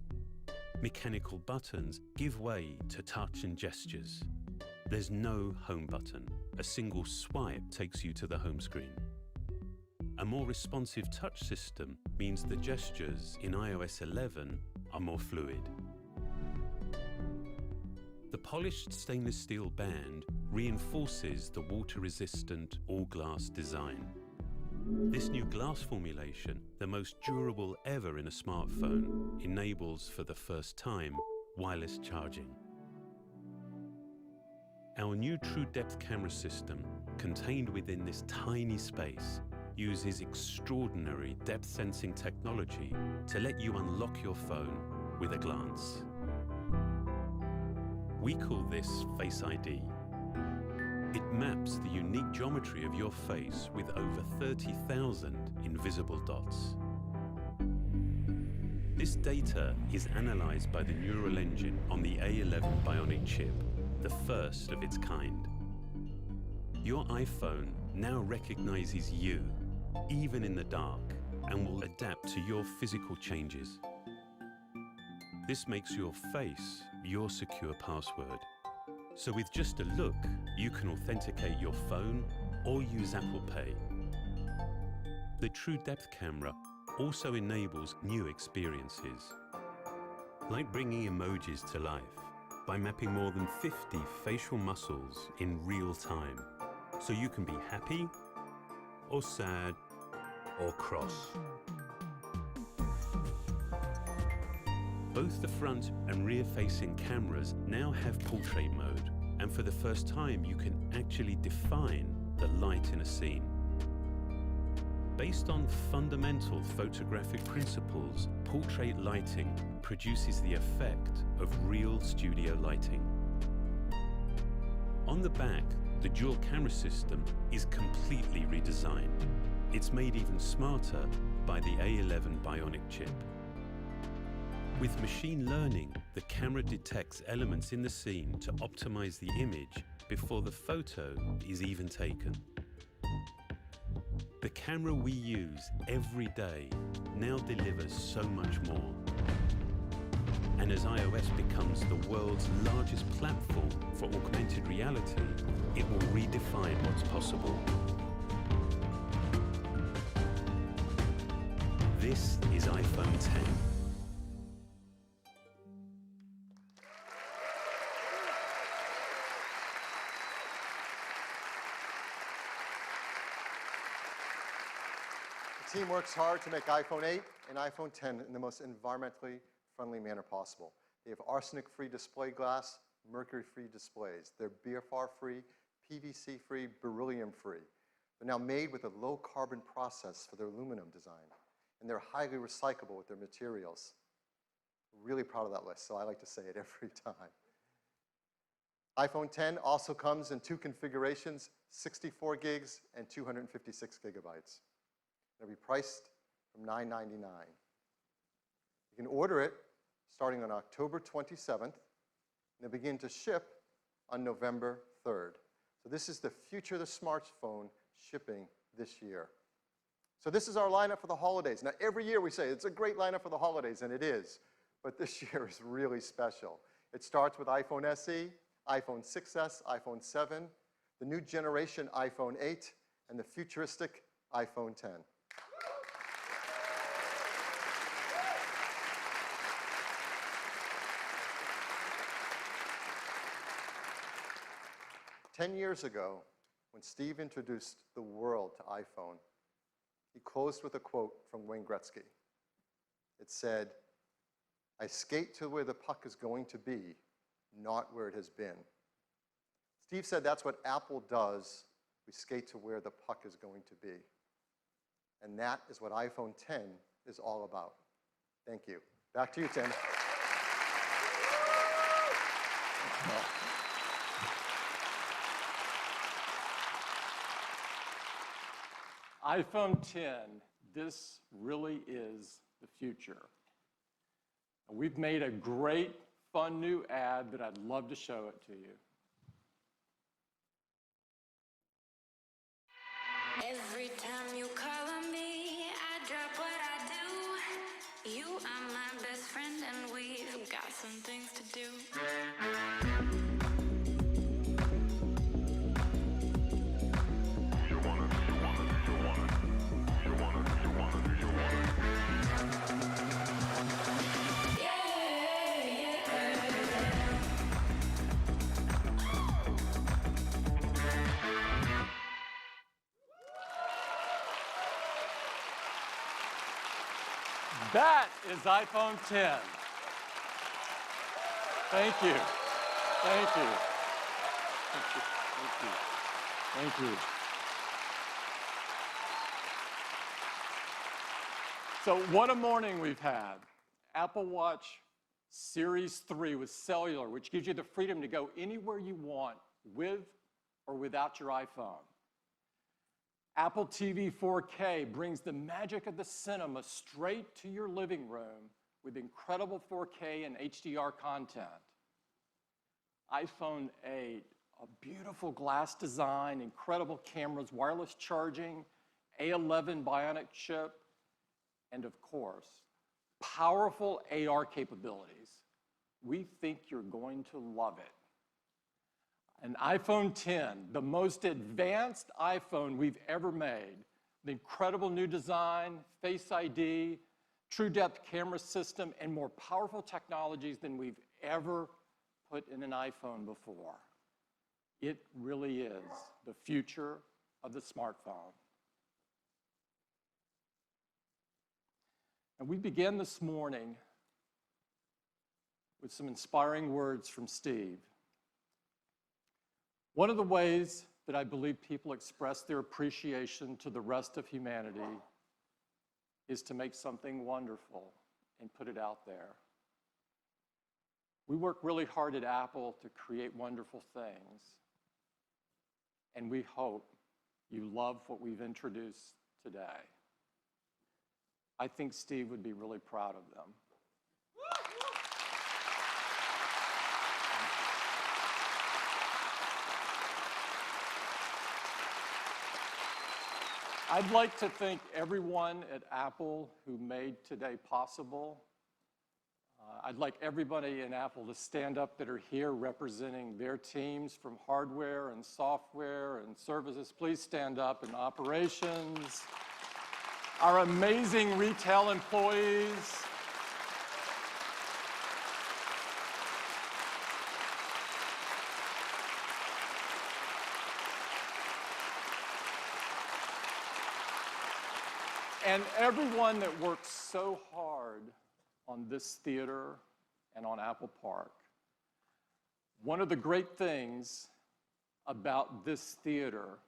Mechanical buttons give way to touch and gestures. There's no home button. A single swipe takes you to the home screen. A more responsive touch system means the gestures in iOS 11 are more fluid. The polished stainless steel band reinforces the water-resistant all-glass design. This new glass formulation, the most durable ever in a smartphone, enables for the first time wireless charging. Our new True Depth camera system, contained within this tiny space, uses extraordinary depth sensing technology to let you unlock your phone with a glance. We call this Face ID. It maps the unique geometry of your face with over 30,000 invisible dots. This data is analyzed by the neural engine on the A11 Bionic chip, the first of its kind. Your iPhone now recognizes you, even in the dark, and will adapt to your physical changes. This makes your face your secure password. So with just a look, you can authenticate your phone or use Apple Pay. The True Depth camera also enables new experiences, like bringing emojis to life by mapping more than 50 facial muscles in real time, so you can be happy or sad or cross. Both the front and rear-facing cameras now have portrait mode, and for the first time you can actually define the light in a scene. Based on fundamental photographic principles, portrait lighting produces the effect of real studio lighting. On the back, the dual camera system is completely redesigned. It's made even smarter by the A11 Bionic chip. With machine learning, the camera detects elements in the scene to optimize the image before the photo is even taken. The camera we use every day now delivers so much more. And as iOS becomes the world's largest platform for augmented reality, it will redefine what's possible. This is iPhone 10. The team works hard to make iPhone 8 and iPhone 10 in the most environmentally friendly manner possible. They have arsenic-free display glass, mercury-free displays. They're BFR-free, PVC-free, beryllium-free. They're now made with a low-carbon process for their aluminum design, and they're highly recyclable with their materials. Really proud of that list, so I like to say it every time. iPhone 10 also comes in two configurations, 64 gigs and 256 gigabytes. It'll be priced from $9.99. You can order it starting on October 27th, and they'll begin to ship on November 3rd. So this is the future of the smartphone shipping this year. So this is our lineup for the holidays. Now, every year we say it's a great lineup for the holidays, and it is. But this year is really special. It starts with iPhone SE, iPhone 6S, iPhone 7, the new generation iPhone 8, and the futuristic iPhone 10. Ten years ago, when Steve introduced the world to iPhone, he closed with a quote from Wayne Gretzky. It said, "I skate to where the puck is going to be, not where it has been." Steve said that's what Apple does. We skate to where the puck is going to be. And that is what iPhone 10 is all about. Thank you. Back to you, Tim. iPhone 10, this really is the future. We've made a great, fun new ad that I'd love to show it to you. Every time you call on me, I drop what I do. You are my best friend and we've got some things to do. That is iPhone 10. Thank you. Thank you. Thank you. Thank you. Thank you. So what a morning we've had. Apple Watch Series 3 with cellular, which gives you the freedom to go anywhere you want with or without your iPhone. Apple TV 4K brings the magic of the cinema straight to your living room with incredible 4K and HDR content. iPhone 8, A beautiful glass design, incredible cameras, wireless charging, A11 bionic chip, and of course, powerful AR capabilities. We think you're going to love it. An iPhone 10, the most advanced iPhone we've ever made. The incredible new design, Face ID, true depth camera system, and more powerful technologies than we've ever put in an iPhone before. It really is the future of the smartphone. And we began this morning with some inspiring words from Steve. One of the ways that I believe people express their appreciation to the rest of humanity is to make something wonderful and put it out there. We work really hard at Apple to create wonderful things, and we hope you love what we've introduced today. I think Steve would be really proud of them. I'd like to thank everyone at Apple who made today possible. I'd like everybody in Apple to stand up that are here representing their teams from hardware and software and services. Please stand up, and operations. Our amazing retail employees. And everyone that works so hard on this theater and on Apple Park. One of the great things about this theater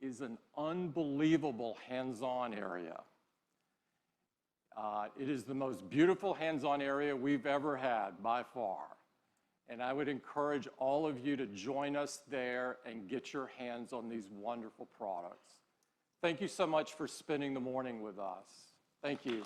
is an unbelievable hands-on area. It is the most beautiful hands-on area we've ever had by far. And I would encourage all of you to join us there and get your hands on these wonderful products. Thank you so much for spending the morning with us. Thank you.